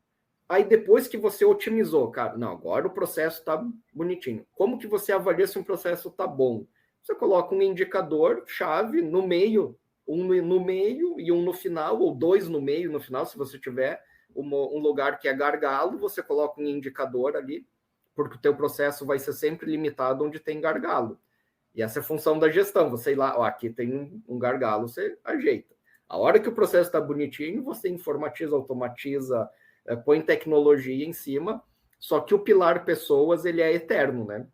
Speaker 2: Aí depois que você otimizou, cara, não, agora o processo está bonitinho. Como que você avalia se um processo está bom? Você coloca um indicador chave no meio, um no meio e um no final, ou dois no meio e no final, se você tiver um lugar que é gargalo, você coloca um indicador ali, porque o teu processo vai ser sempre limitado onde tem gargalo. E essa é a função da gestão, você ir lá, aqui tem um gargalo, você ajeita. A hora que o processo está bonitinho, você informatiza, automatiza, põe tecnologia em cima, só que o pilar pessoas, ele é eterno, né?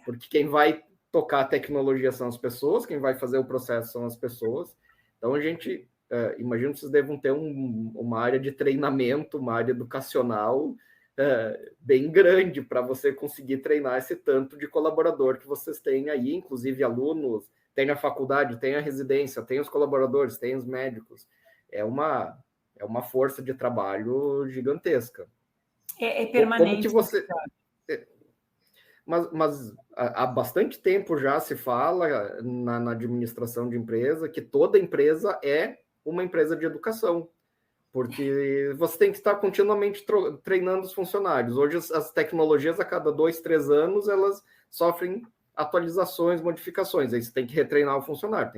Speaker 2: Porque quem vai tocar a tecnologia são as pessoas, quem vai fazer o processo são as pessoas. Então, a gente, imagino que vocês devam ter uma área de treinamento, uma área educacional bem grande para você conseguir treinar esse tanto de colaborador que vocês têm aí, inclusive alunos, tem a faculdade, tem a residência, tem os colaboradores, tem os médicos. É uma força de trabalho gigantesca.
Speaker 3: É permanente.
Speaker 2: Como que você... Mas há bastante tempo já se fala na administração de empresa que toda empresa é uma empresa de educação. porque você tem que estar continuamente treinando os funcionários. Hoje, as tecnologias, a cada 2, 3 anos, elas sofrem atualizações, modificações. Aí você tem que retreinar o funcionário,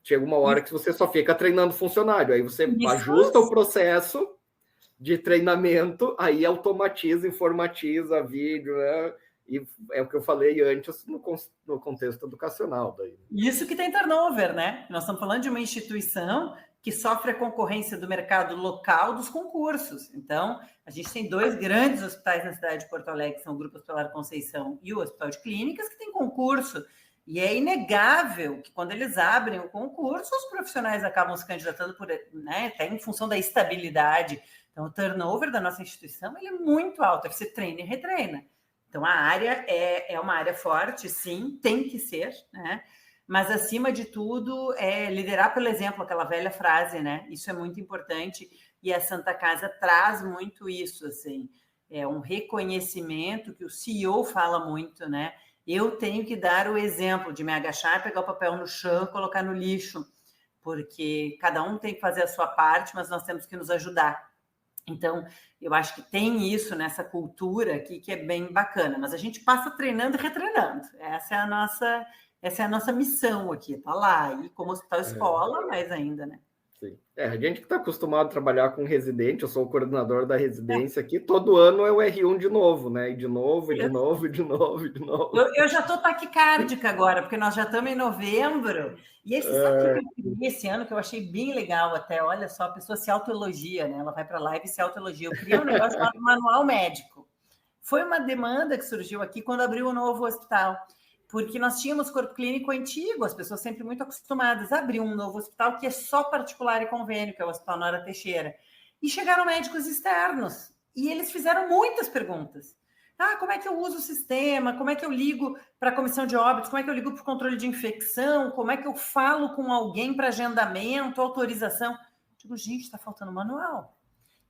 Speaker 2: Chega uma hora que você só fica treinando o funcionário, aí você ajusta o processo de treinamento, aí automatiza, informatiza vídeo, né? E é o que eu falei antes no contexto educacional. Daí.
Speaker 3: Isso que tem turnover, né? Nós estamos falando de uma instituição que sofre a concorrência do mercado local dos concursos. Então, a gente tem 2 grandes hospitais na cidade de Porto Alegre, que são o Grupo Hospitalar Conceição e o Hospital de Clínicas, que tem concurso. E é inegável que quando eles abrem o concurso, os profissionais acabam se candidatando né, até em função da estabilidade. Então, o turnover da nossa instituição ele é muito alto, você treina e retreina. Então, a área é uma área forte, sim, tem que ser, né? Mas, acima de tudo, é liderar pelo exemplo, aquela velha frase, né? Isso é muito importante e a Santa Casa traz muito isso, assim. É um reconhecimento que o CEO fala muito, né? Eu tenho que dar o exemplo de me agachar, pegar o papel no chão, colocar no lixo, porque cada um tem que fazer a sua parte, mas nós temos que nos ajudar. Então, eu acho que tem isso nessa cultura aqui que é bem bacana, mas a gente passa treinando e retreinando. Essa é a nossa missão aqui, tá lá. E como hospital escola, mais ainda, né?
Speaker 2: Sim. A gente que está acostumado a trabalhar com residente, eu sou o coordenador da residência aqui, todo ano é o R1 de novo, né? E de novo.
Speaker 3: Eu já estou taquicárdica agora, porque nós já estamos em novembro. E sabe o que eu vi esse ano que eu achei bem legal até? Olha só, a pessoa se autoelogia, né? Ela vai para a live e se autoelogia. Eu criei um negócio chamado Manual Médico. Foi uma demanda que surgiu aqui quando abriu o novo hospital. Porque nós tínhamos corpo clínico antigo, as pessoas sempre muito acostumadas a abrir um novo hospital que é só particular e convênio, que é o Hospital Nora Teixeira. E chegaram médicos externos, e eles fizeram muitas perguntas. Como é que eu uso o sistema? Como é que eu ligo para a comissão de óbitos? Como é que eu ligo para o controle de infecção? Como é que eu falo com alguém para agendamento, autorização? Digo, gente, está faltando manual.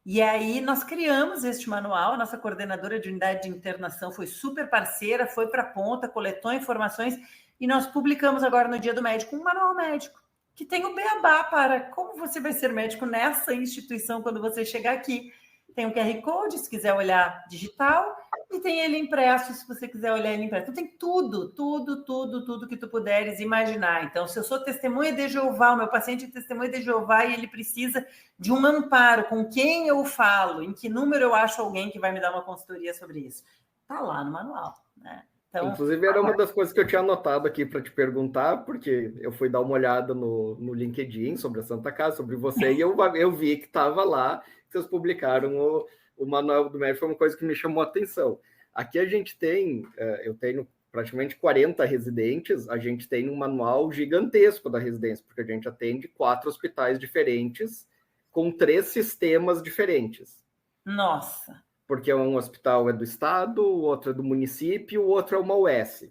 Speaker 3: E aí nós criamos este manual, a nossa coordenadora de unidade de internação foi super parceira, foi para a ponta, coletou informações e nós publicamos agora no Dia do Médico um manual médico, que tem o beabá para como você vai ser médico nessa instituição quando você chegar aqui. Tem um QR Code, se quiser olhar digital, e tem ele impresso, se você quiser olhar ele impresso. Então, tem tudo que tu puderes imaginar. Então, se eu sou testemunha de Jeová, o meu paciente é testemunha de Jeová e ele precisa de um amparo, com quem eu falo, em que número eu acho alguém que vai me dar uma consultoria sobre isso. Está lá no manual, né?
Speaker 2: Então, inclusive, era uma das coisas que eu tinha anotado aqui para te perguntar, porque eu fui dar uma olhada no LinkedIn sobre a Santa Casa, sobre você, e eu vi que estava lá, que vocês publicaram o Manual do Médico, foi uma coisa que me chamou a atenção. Aqui a gente tem, eu tenho praticamente 40 residentes, a gente tem um manual gigantesco da residência, porque a gente atende 4 hospitais diferentes, com 3 sistemas diferentes.
Speaker 3: Nossa!
Speaker 2: Porque um hospital é do estado, o outro é do município, o outro é uma US.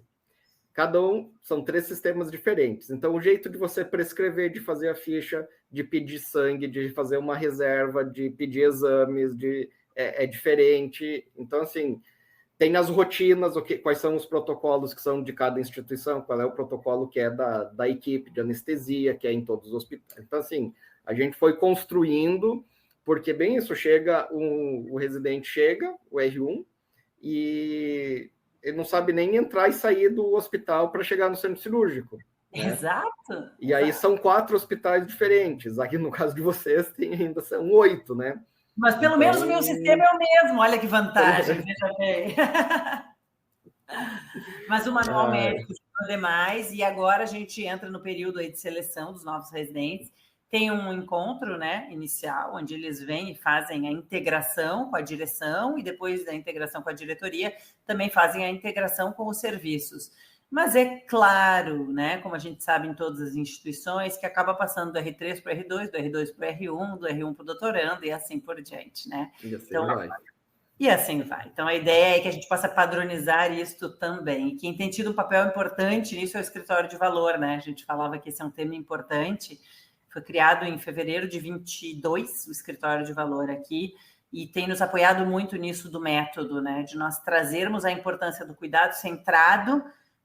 Speaker 2: Cada um são 3 sistemas diferentes. Então, o jeito de você prescrever, de fazer a ficha, de pedir sangue, de fazer uma reserva, de pedir exames, é diferente. Então, assim, tem as rotinas, quais são os protocolos que são de cada instituição, qual é o protocolo que é da equipe de anestesia, que é em todos os hospitais. Então, assim, a gente foi construindo... Porque bem isso, o residente chega, o R1, e ele não sabe nem entrar e sair do hospital para chegar no centro cirúrgico. Né?
Speaker 3: Exato.
Speaker 2: E aí são 4 hospitais diferentes. Aqui no caso de vocês são 8, né?
Speaker 3: Mas pelo menos o meu sistema é o mesmo. Olha que vantagem, veja bem. Mas o manual médico é demais, e agora a gente entra no período aí de seleção dos novos residentes. Tem um encontro, né, inicial, onde eles vêm e fazem a integração com a direção e depois da integração com a diretoria, também fazem a integração com os serviços. Mas é claro, né, como a gente sabe em todas as instituições, que acaba passando do R3 para o R2, do R2 para o R1, do R1 para o doutorando e assim por diante, né? E assim vai. Então, a ideia é que a gente possa padronizar isso também. E quem tem tido um papel importante nisso é o escritório de valor, né? A gente falava que esse é um tema importante. Foi criado em fevereiro de 22, o escritório de valor aqui, e tem nos apoiado muito nisso do método, né? De nós trazermos a importância do cuidado centrado,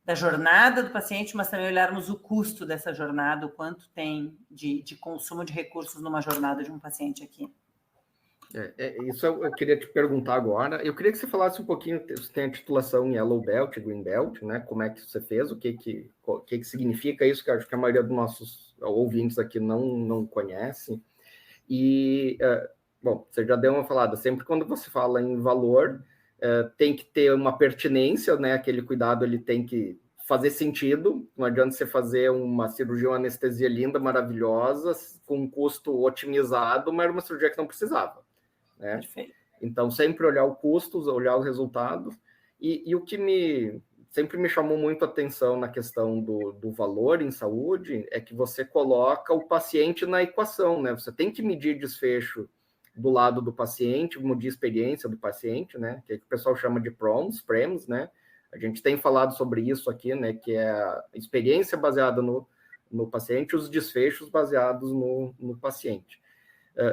Speaker 3: da jornada do paciente, mas também olharmos o custo dessa jornada, o quanto tem de consumo de recursos numa jornada de um paciente aqui.
Speaker 2: Isso eu queria te perguntar agora. Eu queria que você falasse um pouquinho, você tem a titulação em Yellow Belt, Green Belt, né? Como é que você fez, o que significa isso, que eu acho que a maioria dos nossos ouvintes aqui não conhecem. E, bom, você já deu uma falada, sempre quando você fala em valor, tem que ter uma pertinência, né? Aquele cuidado, ele tem que fazer sentido. Não adianta você fazer uma cirurgia, uma anestesia linda, maravilhosa, com um custo otimizado, mas era uma cirurgia que não precisava. Né? Então, sempre olhar o custo, olhar os resultados. E o que sempre me chamou muito a atenção na questão do valor em saúde é que você coloca o paciente na equação, né? Você tem que medir desfecho do lado do paciente, medir experiência do paciente, né? Que é o que o pessoal chama de PROMs, né? A gente tem falado sobre isso aqui, né? Que é a experiência baseada no paciente, os desfechos baseados no paciente.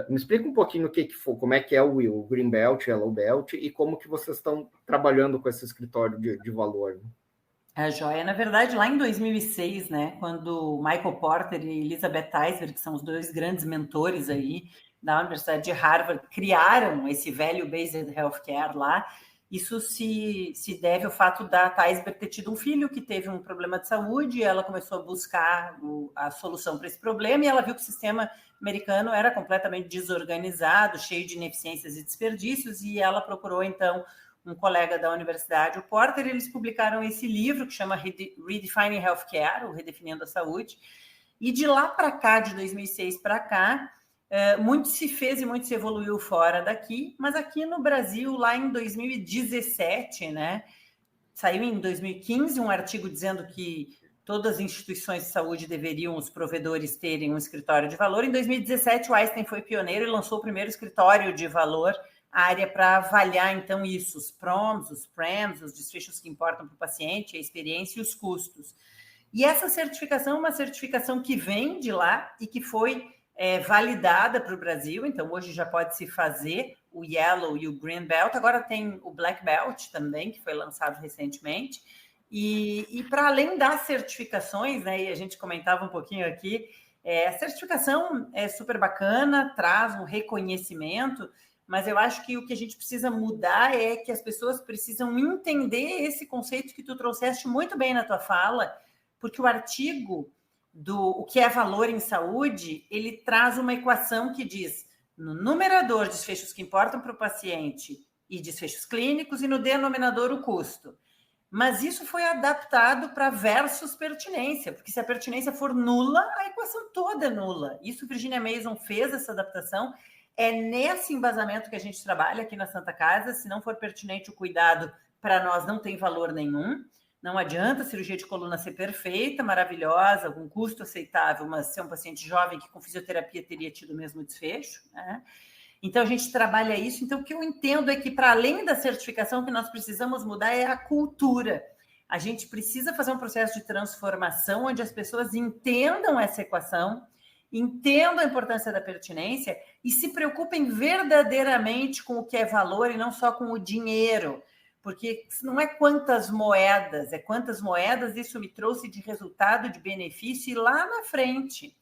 Speaker 2: Me explica um pouquinho como é que é o Green Belt, Yellow Belt, e como que vocês estão trabalhando com esse escritório de valor.
Speaker 3: A joia, na verdade, lá em 2006, né, quando Michael Porter e Elizabeth Eisberg, que são os dois grandes mentores aí da Universidade de Harvard, criaram esse Value-Based Healthcare lá. Isso se deve ao fato da Eisberg ter tido um filho que teve um problema de saúde, e ela começou a buscar a solução para esse problema, e ela viu que o sistema americano era completamente desorganizado, cheio de ineficiências e desperdícios, e ela procurou, então, um colega da universidade, o Porter, e eles publicaram esse livro que chama Redefining Healthcare, ou Redefinindo a Saúde, e de lá para cá, de 2006 para cá, muito se fez e muito se evoluiu fora daqui, mas aqui no Brasil, lá em 2017, né, saiu em 2015 um artigo dizendo que todas as instituições de saúde deveriam, os provedores, terem um escritório de valor. Em 2017, o Einstein foi pioneiro e lançou o primeiro escritório de valor, área para avaliar, então, isso, os PROMs, os PRAMs, os desfechos que importam para o paciente, a experiência e os custos. E essa certificação é uma certificação que vem de lá e que foi validada para o Brasil, então hoje já pode se fazer o Yellow e o Green Belt, agora tem o Black Belt também, que foi lançado recentemente, e para além das certificações, né, e a gente comentava um pouquinho aqui, a certificação é super bacana, traz um reconhecimento, mas eu acho que o que a gente precisa mudar é que as pessoas precisam entender esse conceito que tu trouxeste muito bem na tua fala, porque o artigo o que é valor em saúde, ele traz uma equação que diz, no numerador, desfechos que importam para o paciente e desfechos clínicos, e no denominador, o custo. Mas isso foi adaptado para versus pertinência, porque se a pertinência for nula, a equação toda é nula. Isso Virginia Mason fez essa adaptação, é nesse embasamento que a gente trabalha aqui na Santa Casa. Se não for pertinente o cuidado, para nós não tem valor nenhum. Não adianta a cirurgia de coluna ser perfeita, maravilhosa, com custo aceitável, mas ser um paciente jovem que com fisioterapia teria tido o mesmo desfecho, né? Então, a gente trabalha isso. Então, o que eu entendo é que, para além da certificação, o que nós precisamos mudar é a cultura. A gente precisa fazer um processo de transformação onde as pessoas entendam essa equação, entendam a importância da pertinência e se preocupem verdadeiramente com o que é valor e não só com o dinheiro. Porque não é quantas moedas, é quantas moedas isso me trouxe de resultado, de benefício, e lá na frente.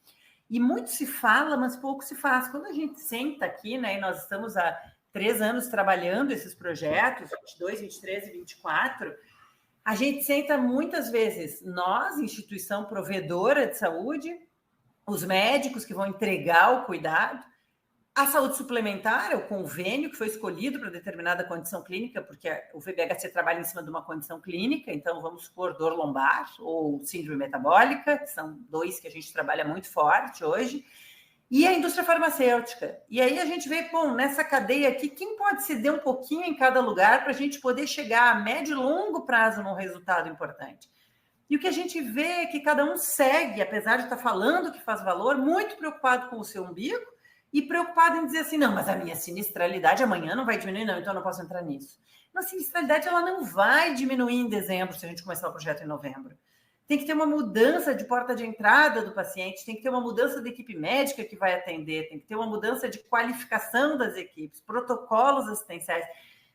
Speaker 3: E muito se fala, mas pouco se faz. Quando a gente senta aqui, né, e nós estamos há 3 anos trabalhando esses projetos, 22, 23 e 24, a gente senta muitas vezes, nós, instituição provedora de saúde, os médicos que vão entregar o cuidado, a saúde suplementar é o convênio que foi escolhido para determinada condição clínica, porque o VBHC trabalha em cima de uma condição clínica, então vamos supor dor lombar ou síndrome metabólica, que são 2 que a gente trabalha muito forte hoje, e a indústria farmacêutica. E aí a gente vê, bom, nessa cadeia aqui, quem pode ceder um pouquinho em cada lugar para a gente poder chegar a médio e longo prazo num resultado importante. E o que a gente vê é que cada um segue, apesar de estar falando que faz valor, muito preocupado com o seu umbigo, e preocupado em dizer assim, não, mas a minha sinistralidade amanhã não vai diminuir, não, então eu não posso entrar nisso. A sinistralidade ela não vai diminuir em dezembro se a gente começar o projeto em novembro. Tem que ter uma mudança de porta de entrada do paciente, tem que ter uma mudança da equipe médica que vai atender, tem que ter uma mudança de qualificação das equipes, protocolos assistenciais.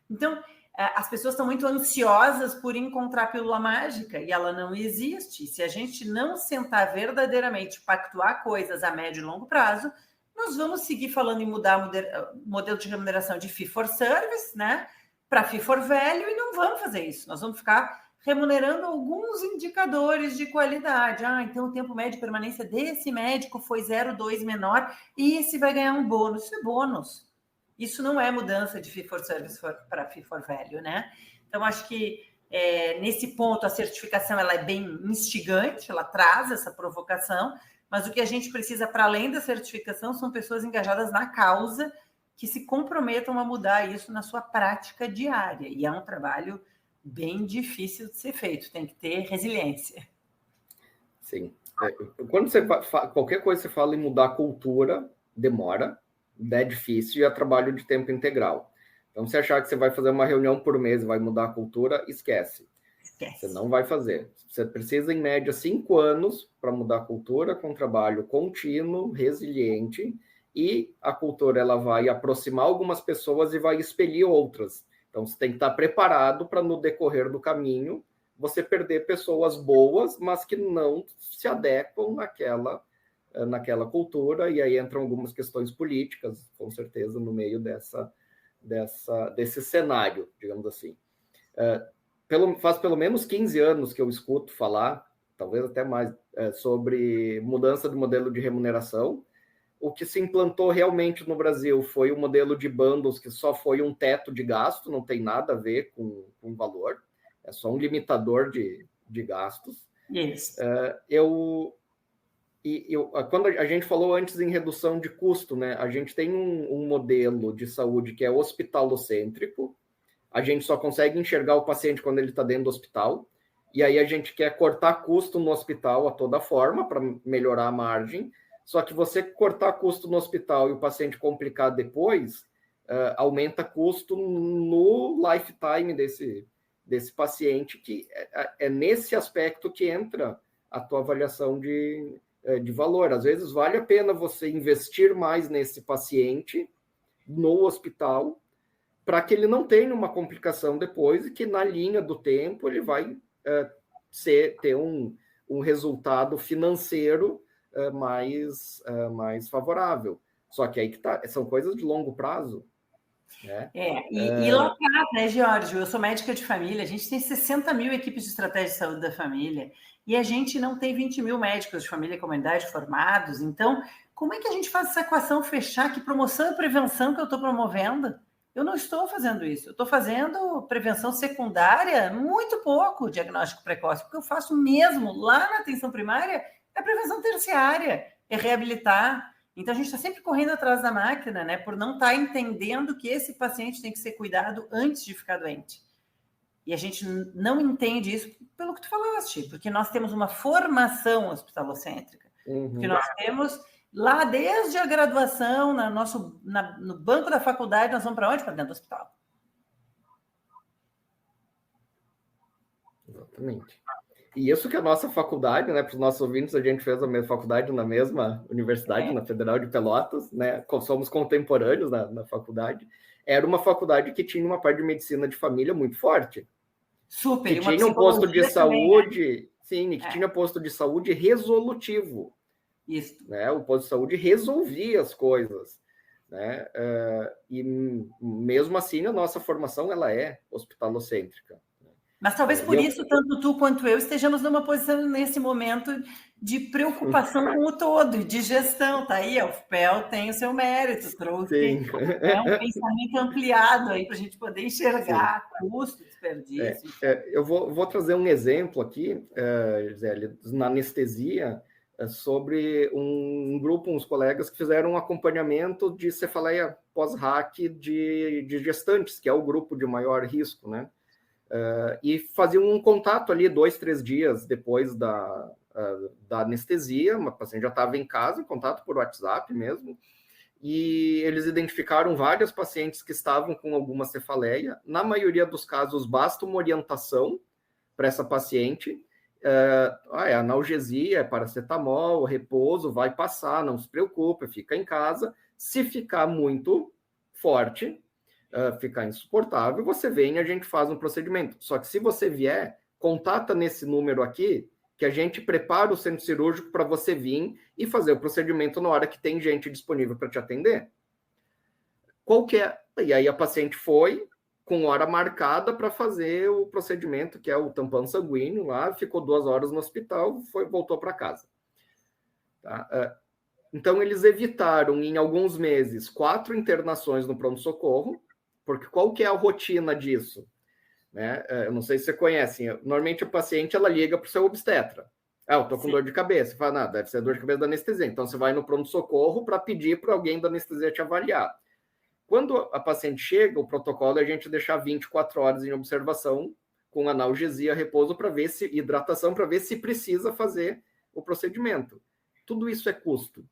Speaker 3: Então, as pessoas estão muito ansiosas por encontrar a pílula mágica e ela não existe. Se a gente não sentar verdadeiramente, pactuar coisas a médio e longo prazo, nós vamos seguir falando em mudar o modelo de remuneração de fee for service, né, para fee for value, e não vamos fazer isso. Nós vamos ficar remunerando alguns indicadores de qualidade. Então o tempo médio de permanência desse médico foi 0,2 menor e esse vai ganhar um bônus. Isso é bônus. Isso não é mudança de fee for service para fee for value, né? Então, acho que nesse ponto a certificação ela é bem instigante, ela traz essa provocação, mas o que a gente precisa, para além da certificação, são pessoas engajadas na causa que se comprometam a mudar isso na sua prática diária. E é um trabalho bem difícil de ser feito, tem que ter resiliência.
Speaker 2: Sim. Quando qualquer coisa que você fala em mudar a cultura, demora, é difícil e é trabalho de tempo integral. Então, se achar que você vai fazer uma reunião por mês e vai mudar a cultura, esquece. Você não vai fazer. Você precisa, em média, 5 anos para mudar a cultura, com trabalho contínuo, resiliente, e a cultura ela vai aproximar algumas pessoas e vai expelir outras. Então, você tem que estar preparado para, no decorrer do caminho, você perder pessoas boas, mas que não se adequam naquela cultura, e aí entram algumas questões políticas, com certeza, no meio desse cenário, digamos assim. Faz pelo menos 15 anos que eu escuto falar, talvez até mais, sobre mudança do modelo de remuneração. O que se implantou realmente no Brasil foi o modelo de bundles, que só foi um teto de gasto, não tem nada a ver com valor, é só um limitador de gastos.
Speaker 3: Isso.
Speaker 2: Quando a gente falou antes em redução de custo, né? A gente tem um modelo de saúde que é hospitalocêntrico, a gente só consegue enxergar o paciente quando ele está dentro do hospital, e aí a gente quer cortar custo no hospital a toda forma para melhorar a margem, só que você cortar custo no hospital e o paciente complicar depois, aumenta custo no lifetime desse paciente, que é nesse aspecto que entra a tua avaliação de valor. Às vezes vale a pena você investir mais nesse paciente no hospital para que ele não tenha uma complicação depois e que na linha do tempo ele vai ter um resultado financeiro mais favorável. Só que aí que tá, são coisas de longo prazo. Né?
Speaker 3: E lá atrás, né, Giorgio? Eu sou médica de família, a gente tem 60 mil equipes de estratégia de saúde da família e a gente não tem 20 mil médicos de família e comunidade formados. Então, como é que a gente faz essa equação fechar? Que promoção e prevenção que eu estou promovendo? Eu não estou fazendo isso. Eu estou fazendo prevenção secundária, muito pouco diagnóstico precoce, porque eu faço mesmo lá na atenção primária, é prevenção terciária, é reabilitar. Então, a gente está sempre correndo atrás da máquina, né? Por não estar entendendo que esse paciente tem que ser cuidado antes de ficar doente. E a gente não entende isso pelo que tu falaste, porque nós temos uma formação hospitalocêntrica. Porque nós temos lá desde a graduação, no banco da faculdade, nós vamos para onde? Para dentro do hospital.
Speaker 2: Exatamente. E isso que a nossa faculdade, né, para os nossos ouvintes, a gente fez a mesma faculdade na mesma universidade, na Federal de Pelotas, né, somos contemporâneos na faculdade, era uma faculdade que tinha uma parte de medicina de família muito forte.
Speaker 3: Super.
Speaker 2: Que tinha um posto de saúde, né? Sim, que tinha posto de saúde resolutivo.
Speaker 3: Isso.
Speaker 2: Né, o posto de saúde resolvia as coisas. Né, e mesmo assim, a nossa formação ela é hospitalocêntrica.
Speaker 3: Mas talvez por isso, tanto tu quanto eu estejamos numa posição nesse momento de preocupação com o todo, de gestão, tá aí, a UFPEL tem o seu mérito, trouxe um pensamento ampliado aí para a gente poder enxergar custo, desperdício.
Speaker 2: Eu vou trazer um exemplo aqui, Gisele, na anestesia, sobre um grupo, uns colegas que fizeram um acompanhamento de cefaleia pós-RAC de gestantes, que é o grupo de maior risco, né? E faziam um contato ali 2, 3 dias depois da anestesia, uma paciente já estava em casa, em contato por WhatsApp mesmo, e eles identificaram vários pacientes que estavam com alguma cefaleia. Na maioria dos casos, basta uma orientação para essa paciente, é analgesia, é paracetamol, repouso, vai passar, não se preocupe, fica em casa. Se ficar muito forte, ficar insuportável, você vem e a gente faz um procedimento. Só que se você vier, contata nesse número aqui, que a gente prepara o centro cirúrgico para você vir e fazer o procedimento na hora que tem gente disponível para te atender. Qual que é? E aí a paciente foi com hora marcada para fazer o procedimento, que é o tampão sanguíneo lá, ficou 2 horas no hospital, voltou para casa. Tá? Então, eles evitaram, em alguns meses, 4 internações no pronto-socorro, porque qual que é a rotina disso? Né? Eu não sei se você conhece, normalmente a paciente ela liga para o seu obstetra. Eu tô com dor de cabeça. Você fala, não, deve ser dor de cabeça da anestesia. Então, você vai no pronto-socorro para pedir para alguém da anestesia te avaliar. Quando a paciente chega, o protocolo é a gente deixar 24 horas em observação com analgesia, repouso, para ver se hidratação, para ver se precisa fazer o procedimento. Tudo isso é custo.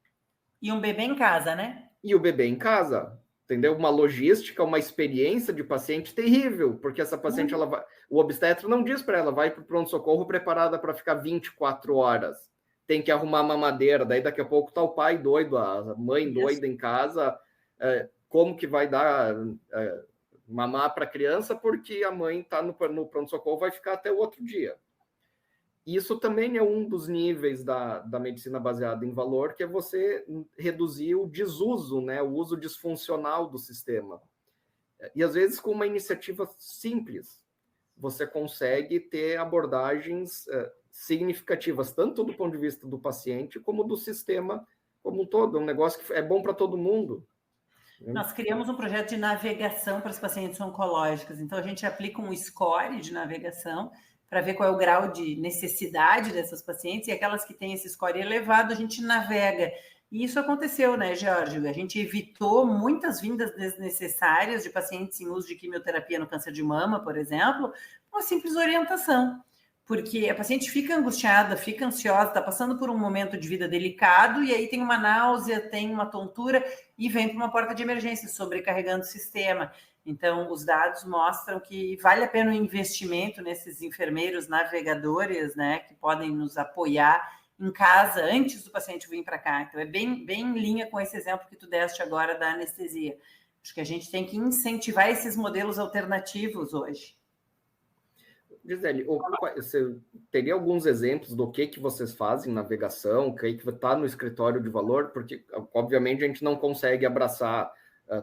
Speaker 3: E um bebê em casa, né?
Speaker 2: E o bebê em casa, entendeu? Uma logística, uma experiência de paciente terrível, porque essa paciente, ela vai, o obstetra não diz para ela, vai para o pronto-socorro preparada para ficar 24 horas. Tem que arrumar a mamadeira, daí daqui a pouco tá o pai doido, a mãe doida em casa, como que vai dar mamar para a criança, porque a mãe está no pronto-socorro, vai ficar até o outro dia. Isso também é um dos níveis da medicina baseada em valor, que é você reduzir o desuso, né, o uso disfuncional do sistema. E, às vezes, com uma iniciativa simples, você consegue ter abordagens significativas, tanto do ponto de vista do paciente, como do sistema como um todo. É um negócio que é bom para todo mundo.
Speaker 3: Nós criamos um projeto de navegação para os pacientes oncológicos. Então, a gente aplica um score de navegação para ver qual é o grau de necessidade dessas pacientes, e aquelas que têm esse score elevado, a gente navega. E isso aconteceu, né, Jorge? A gente evitou muitas vindas desnecessárias de pacientes em uso de quimioterapia no câncer de mama, por exemplo, com uma simples orientação. Porque a paciente fica angustiada, fica ansiosa, está passando por um momento de vida delicado, e aí tem uma náusea, tem uma tontura, e vem para uma porta de emergência, sobrecarregando o sistema. Então, os dados mostram que vale a pena o investimento nesses enfermeiros navegadores, né, que podem nos apoiar em casa antes do paciente vir para cá. Então, é bem em linha com esse exemplo que tu deste agora da anestesia. Acho que a gente tem que incentivar esses modelos alternativos hoje.
Speaker 2: Gisele, você teria alguns exemplos do que vocês fazem em navegação, que está no escritório de valor? Porque, obviamente, a gente não consegue abraçar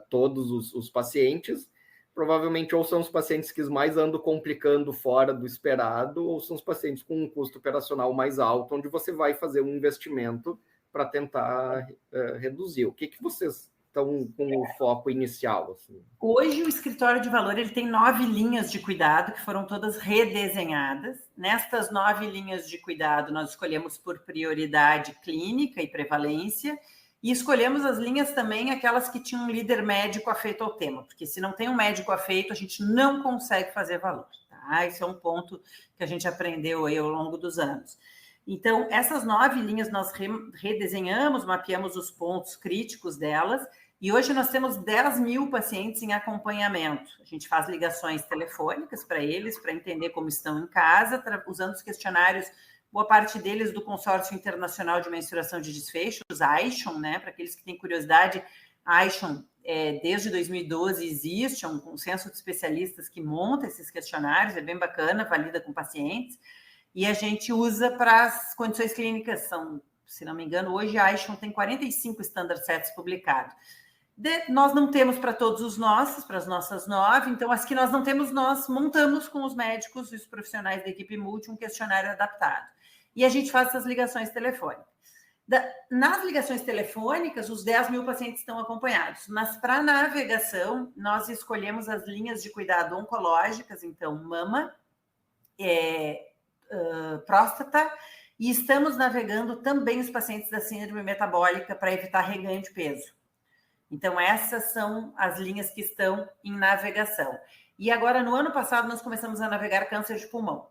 Speaker 2: todos os pacientes. Provavelmente, ou são os pacientes que mais andam complicando fora do esperado, ou são os pacientes com um custo operacional mais alto, onde você vai fazer um investimento para tentar reduzir. O que vocês estão com o foco inicial? Assim?
Speaker 3: Hoje, o escritório de valor ele tem 9 linhas de cuidado, que foram todas redesenhadas. Nestas 9 linhas de cuidado, nós escolhemos por prioridade clínica e prevalência, e escolhemos as linhas também, aquelas que tinham um líder médico afeito ao tema, porque se não tem um médico afeito, a gente não consegue fazer valor. Tá? Esse é um ponto que a gente aprendeu aí ao longo dos anos. Então, essas 9 linhas nós redesenhamos, mapeamos os pontos críticos delas, e hoje nós temos 10 mil pacientes em acompanhamento. A gente faz ligações telefônicas para eles, para entender como estão em casa, usando os questionários, boa parte deles do Consórcio Internacional de Mensuração de Desfechos, AISHON, né? Para aqueles que têm curiosidade, AISHON, desde 2012 existe, é um consenso de especialistas que monta esses questionários, é bem bacana, valida com pacientes, e a gente usa para as condições clínicas, se não me engano, hoje a AISHON tem 45 standard sets publicados. Nós não temos para todos os nossos, para as nossas 9, então as que nós não temos, nós montamos com os médicos e os profissionais da equipe multi um questionário adaptado. E a gente faz essas ligações telefônicas. Nas ligações telefônicas, os 10 mil pacientes estão acompanhados, mas para navegação, nós escolhemos as linhas de cuidado oncológicas, então mama, próstata, e estamos navegando também os pacientes da síndrome metabólica para evitar reganho de peso. Então, essas são as linhas que estão em navegação. E agora, no ano passado, nós começamos a navegar câncer de pulmão.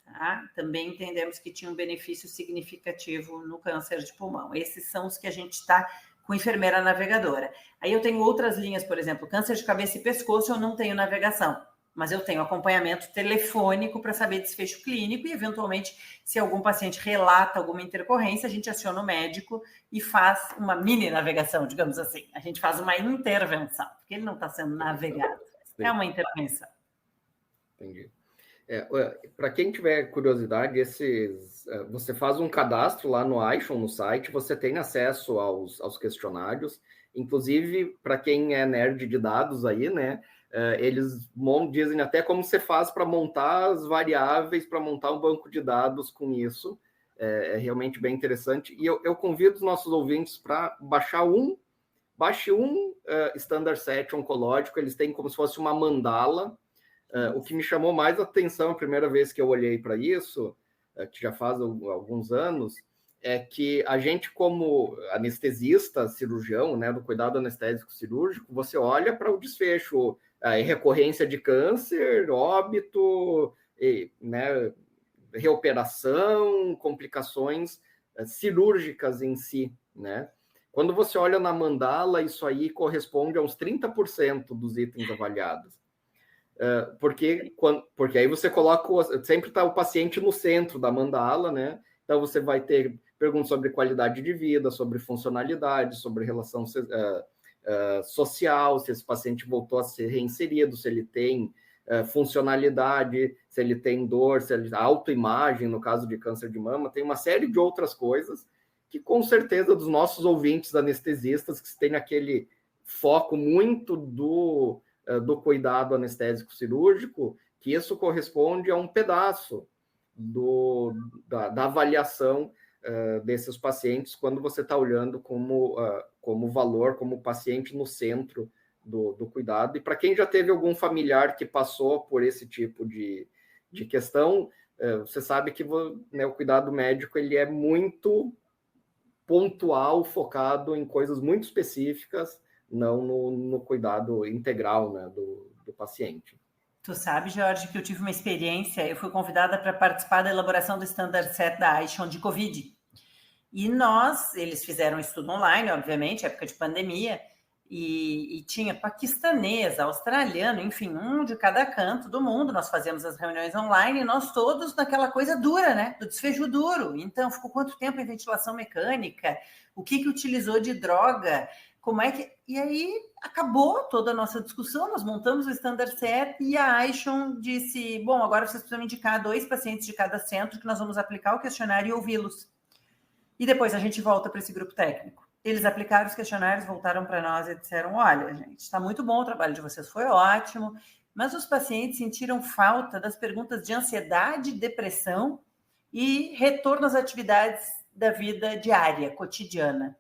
Speaker 3: Tá? Também entendemos que tinha um benefício significativo no câncer de pulmão. Esses são os que a gente está com enfermeira navegadora. Aí eu tenho outras linhas, por exemplo, câncer de cabeça e pescoço, eu não tenho navegação. mas eu tenho acompanhamento telefônico para saber desfecho clínico e, eventualmente, se algum paciente relata alguma intercorrência, a gente aciona o médico e faz uma mini navegação, digamos assim. A gente faz uma intervenção, porque ele não está sendo navegado. É uma intervenção.
Speaker 2: Entendi. Para quem tiver curiosidade, você faz um cadastro lá no iShon, no site, você tem acesso aos questionários, inclusive para quem é nerd de dados aí, né? Eles dizem até como você faz para montar as variáveis, para montar um banco de dados com isso. É realmente bem interessante. E eu convido os nossos ouvintes para baixe um Standard Set oncológico, eles têm como se fosse uma mandala. O que me chamou mais atenção a primeira vez que eu olhei para isso, que já faz alguns anos, é que a gente, como anestesista, cirurgião, né, do cuidado anestésico cirúrgico, você olha para o desfecho, recorrência de câncer, óbito, né, reoperação, complicações cirúrgicas em si, né? Quando você olha na mandala, isso aí corresponde a uns 30% dos itens avaliados. Porque aí você coloca, sempre está o paciente no centro da mandala, né? Então você vai ter perguntas sobre qualidade de vida, sobre funcionalidade, sobre relação social, se esse paciente voltou a ser reinserido, se ele tem funcionalidade, se ele tem dor, se ele autoimagem, no caso de câncer de mama, tem uma série de outras coisas que com certeza dos nossos ouvintes anestesistas que têm aquele foco muito do cuidado anestésico cirúrgico, que isso corresponde a um pedaço da avaliação desses pacientes quando você está olhando como valor, como paciente no centro do cuidado. E para quem já teve algum familiar que passou por esse tipo de questão, você sabe que né, o cuidado médico ele é muito pontual, focado em coisas muito específicas, não no cuidado integral, né, do paciente.
Speaker 3: Tu sabe, Jorge, que eu tive uma experiência, eu fui convidada para participar da elaboração do Standard Set da iShon de Covid. E eles fizeram um estudo online, obviamente, época de pandemia, e tinha paquistanês, australiano, enfim, um de cada canto do mundo. Nós fazíamos as reuniões online e nós todos naquela coisa dura, né? Do desfecho duro. Então, ficou quanto tempo em ventilação mecânica? O que utilizou de droga? Como é que... E aí, acabou toda a nossa discussão, nós montamos o Standard Set e a iShon disse, bom, agora vocês precisam indicar 2 pacientes de cada centro que nós vamos aplicar o questionário e ouvi-los. E depois a gente volta para esse grupo técnico. Eles aplicaram os questionários, voltaram para nós e disseram, olha, gente, está muito bom o trabalho de vocês, foi ótimo, mas os pacientes sentiram falta das perguntas de ansiedade, depressão e retorno às atividades da vida diária, cotidiana.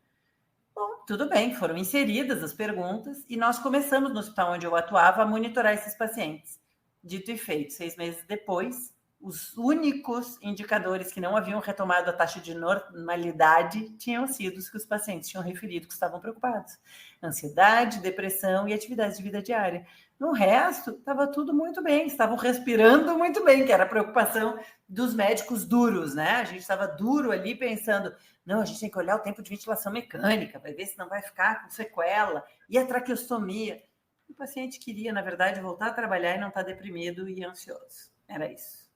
Speaker 3: Bom, tudo bem, foram inseridas as perguntas e nós começamos no hospital onde eu atuava a monitorar esses pacientes. Dito e feito, 6 meses depois, os únicos indicadores que não haviam retomado a taxa de normalidade tinham sido os que os pacientes tinham referido que estavam preocupados. Ansiedade, depressão e atividades de vida diária. No resto, estava tudo muito bem, estavam respirando muito bem, que era a preocupação dos médicos duros, né? A gente estava duro ali pensando, não, a gente tem que olhar o tempo de ventilação mecânica, vai ver se não vai ficar com sequela, e a traqueostomia. O paciente queria, na verdade, voltar a trabalhar e não estar deprimido e ansioso. Era isso.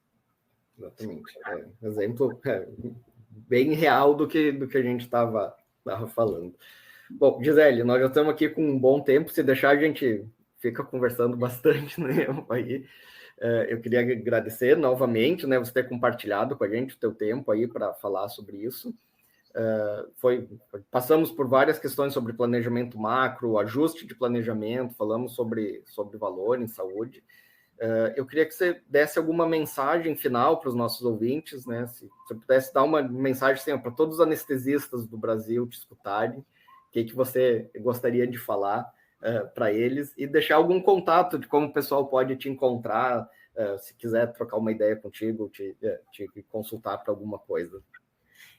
Speaker 2: Exatamente. Exemplo bem real do que a gente estava falando. Bom, Gisele, nós já estamos aqui com um bom tempo. Se deixar, a gente fica conversando bastante, né? Aí, eu queria agradecer novamente, né, você ter compartilhado com a gente o teu tempo aí para falar sobre isso. Passamos por várias questões sobre planejamento macro, ajuste de planejamento, falamos sobre valor em saúde. Eu queria que você desse alguma mensagem final para os nossos ouvintes, né? Se você pudesse dar uma mensagem assim, para todos os anestesistas do Brasil te escutarem, o que você gostaria de falar para eles e deixar algum contato de como o pessoal pode te encontrar, se quiser trocar uma ideia contigo, te consultar para alguma coisa.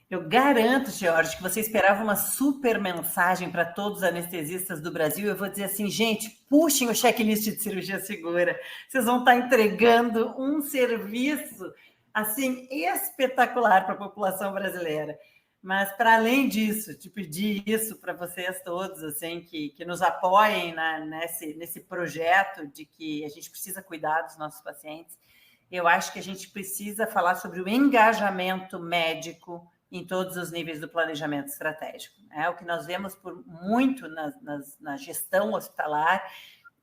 Speaker 3: Eu garanto, Jorge, que você esperava uma super mensagem para todos os anestesistas do Brasil. Eu vou dizer assim, gente, puxem o checklist de cirurgia segura. Vocês vão estar entregando um serviço assim espetacular para a população brasileira. Mas, para além disso, te pedir isso para vocês todos, assim, que nos apoiem nesse projeto de que a gente precisa cuidar dos nossos pacientes. Eu acho que a gente precisa falar sobre o engajamento médico em todos os níveis do planejamento estratégico. O que nós vemos muito na gestão hospitalar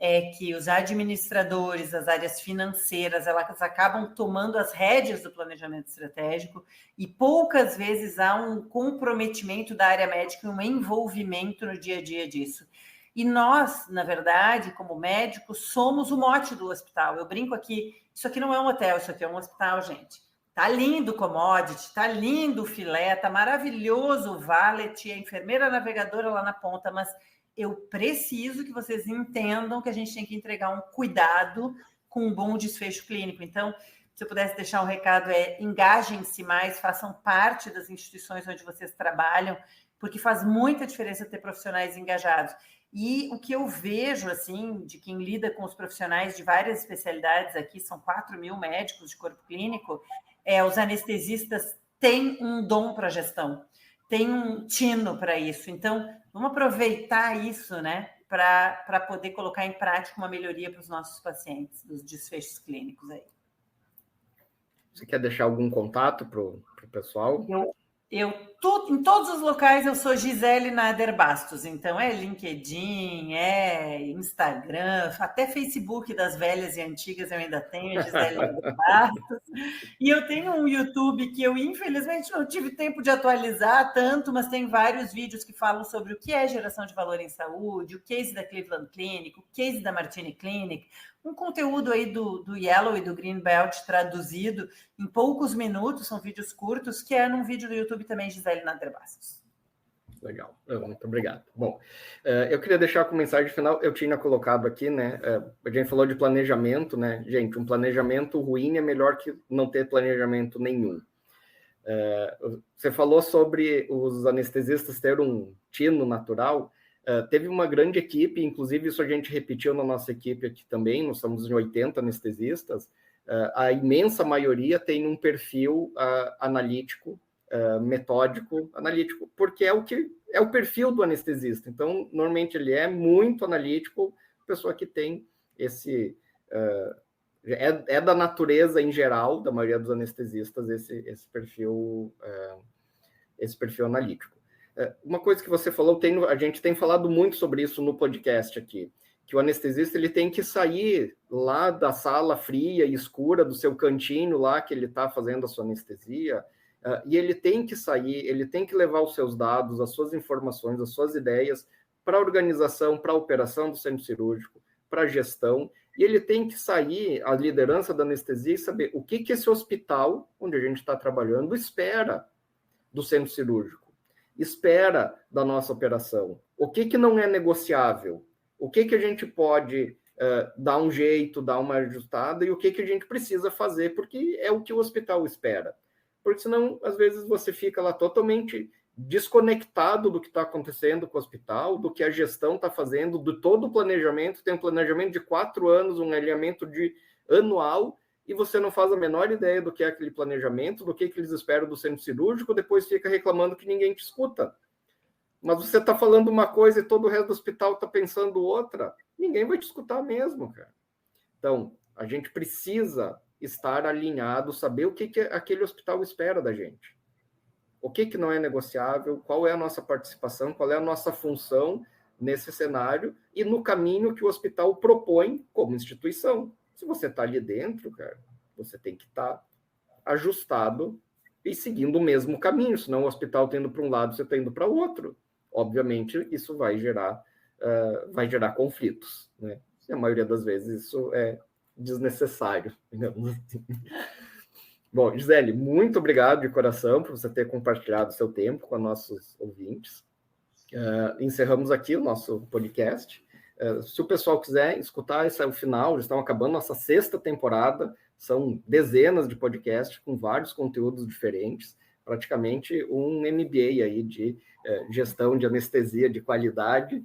Speaker 3: é que os administradores, as áreas financeiras, elas acabam tomando as rédeas do planejamento estratégico e poucas vezes há um comprometimento da área médica, um envolvimento no dia a dia disso. E nós, na verdade, como médicos, somos o mote do hospital. Eu brinco aqui, isso aqui não é um hotel, isso aqui é um hospital, gente. Tá lindo o commodity, tá lindo o filé, tá maravilhoso o valet, a enfermeira navegadora lá na ponta, mas eu preciso que vocês entendam que a gente tem que entregar um cuidado com um bom desfecho clínico. Então, se eu pudesse deixar um recado, engajem-se mais, façam parte das instituições onde vocês trabalham, porque faz muita diferença ter profissionais engajados. E o que eu vejo, assim, de quem lida com os profissionais de várias especialidades aqui, são 4.000 médicos de corpo clínico, os anestesistas têm um dom para gestão, têm um tino para isso. Então, vamos aproveitar isso, né, para poder colocar em prática uma melhoria para os nossos pacientes, dos desfechos clínicos aí.
Speaker 2: Você quer deixar algum contato para o pessoal?
Speaker 3: Em todos os locais eu sou Gisele Nader Bastos, então LinkedIn, Instagram, até Facebook das velhas e antigas eu ainda tenho, Gisele Nader Bastos, e eu tenho um YouTube que eu infelizmente não tive tempo de atualizar tanto, mas tem vários vídeos que falam sobre o que é geração de valor em saúde, o case da Cleveland Clinic, o case da Martini Clinic, um conteúdo aí do Yellow e do Green Belt traduzido em poucos minutos, são vídeos curtos, que é num vídeo do YouTube também, Gisele Nader Bastos.
Speaker 2: Legal, muito obrigado. Bom, eu queria deixar como mensagem final, eu tinha colocado aqui, né, a gente falou de planejamento, né, gente, um planejamento ruim é melhor que não ter planejamento nenhum. Você falou sobre os anestesistas ter um tino natural. Teve uma grande equipe, inclusive isso a gente repetiu na nossa equipe aqui também, nós somos em 80 anestesistas, a imensa maioria tem um perfil analítico, metódico, analítico, porque é o perfil do anestesista. Então, normalmente ele é muito analítico, pessoa que tem esse... É da natureza em geral, da maioria dos anestesistas, esse perfil analítico. Uma coisa que você falou, a gente tem falado muito sobre isso no podcast aqui, que o anestesista ele tem que sair lá da sala fria e escura, do seu cantinho lá que ele está fazendo a sua anestesia, e ele tem que sair, ele tem que levar os seus dados, as suas informações, as suas ideias para a organização, para a operação do centro cirúrgico, para a gestão, e ele tem que sair, a liderança da anestesia, e saber o que esse hospital, onde a gente está trabalhando, espera do centro cirúrgico, espera da nossa operação, o que não é negociável, o que a gente pode dar um jeito, dar uma ajustada, e o que a gente precisa fazer, porque é o que o hospital espera. Porque senão, às vezes, você fica lá totalmente desconectado do que está acontecendo com o hospital, do que a gestão está fazendo, do todo o planejamento, tem um planejamento de 4 anos, um alinhamento anual, e você não faz a menor ideia do que é aquele planejamento, do que eles esperam do centro cirúrgico, depois fica reclamando que ninguém te escuta. Mas você está falando uma coisa e todo o resto do hospital está pensando outra, ninguém vai te escutar mesmo, cara. Então, a gente precisa estar alinhado, saber o que aquele hospital espera da gente. O que não é negociável, qual é a nossa participação, qual é a nossa função nesse cenário e no caminho que o hospital propõe como instituição. Se você está ali dentro, cara, você tem que estar ajustado e seguindo o mesmo caminho, senão o hospital está indo para um lado, você está indo para o outro. Obviamente, isso vai gerar conflitos, né? E a maioria das vezes isso é desnecessário, digamos assim. Bom, Gisele, muito obrigado de coração por você ter compartilhado seu tempo com nossos ouvintes. Encerramos aqui o nosso podcast. Se o pessoal quiser escutar, esse é o final, já estamos acabando nossa 6ª temporada, são dezenas de podcasts com vários conteúdos diferentes, praticamente um MBA aí de gestão de anestesia de qualidade,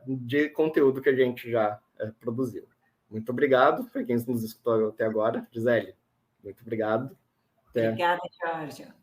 Speaker 2: de conteúdo que a gente já produziu. Muito obrigado para quem nos escutou até agora. Gisele, muito obrigado.
Speaker 3: Obrigada, Jorge.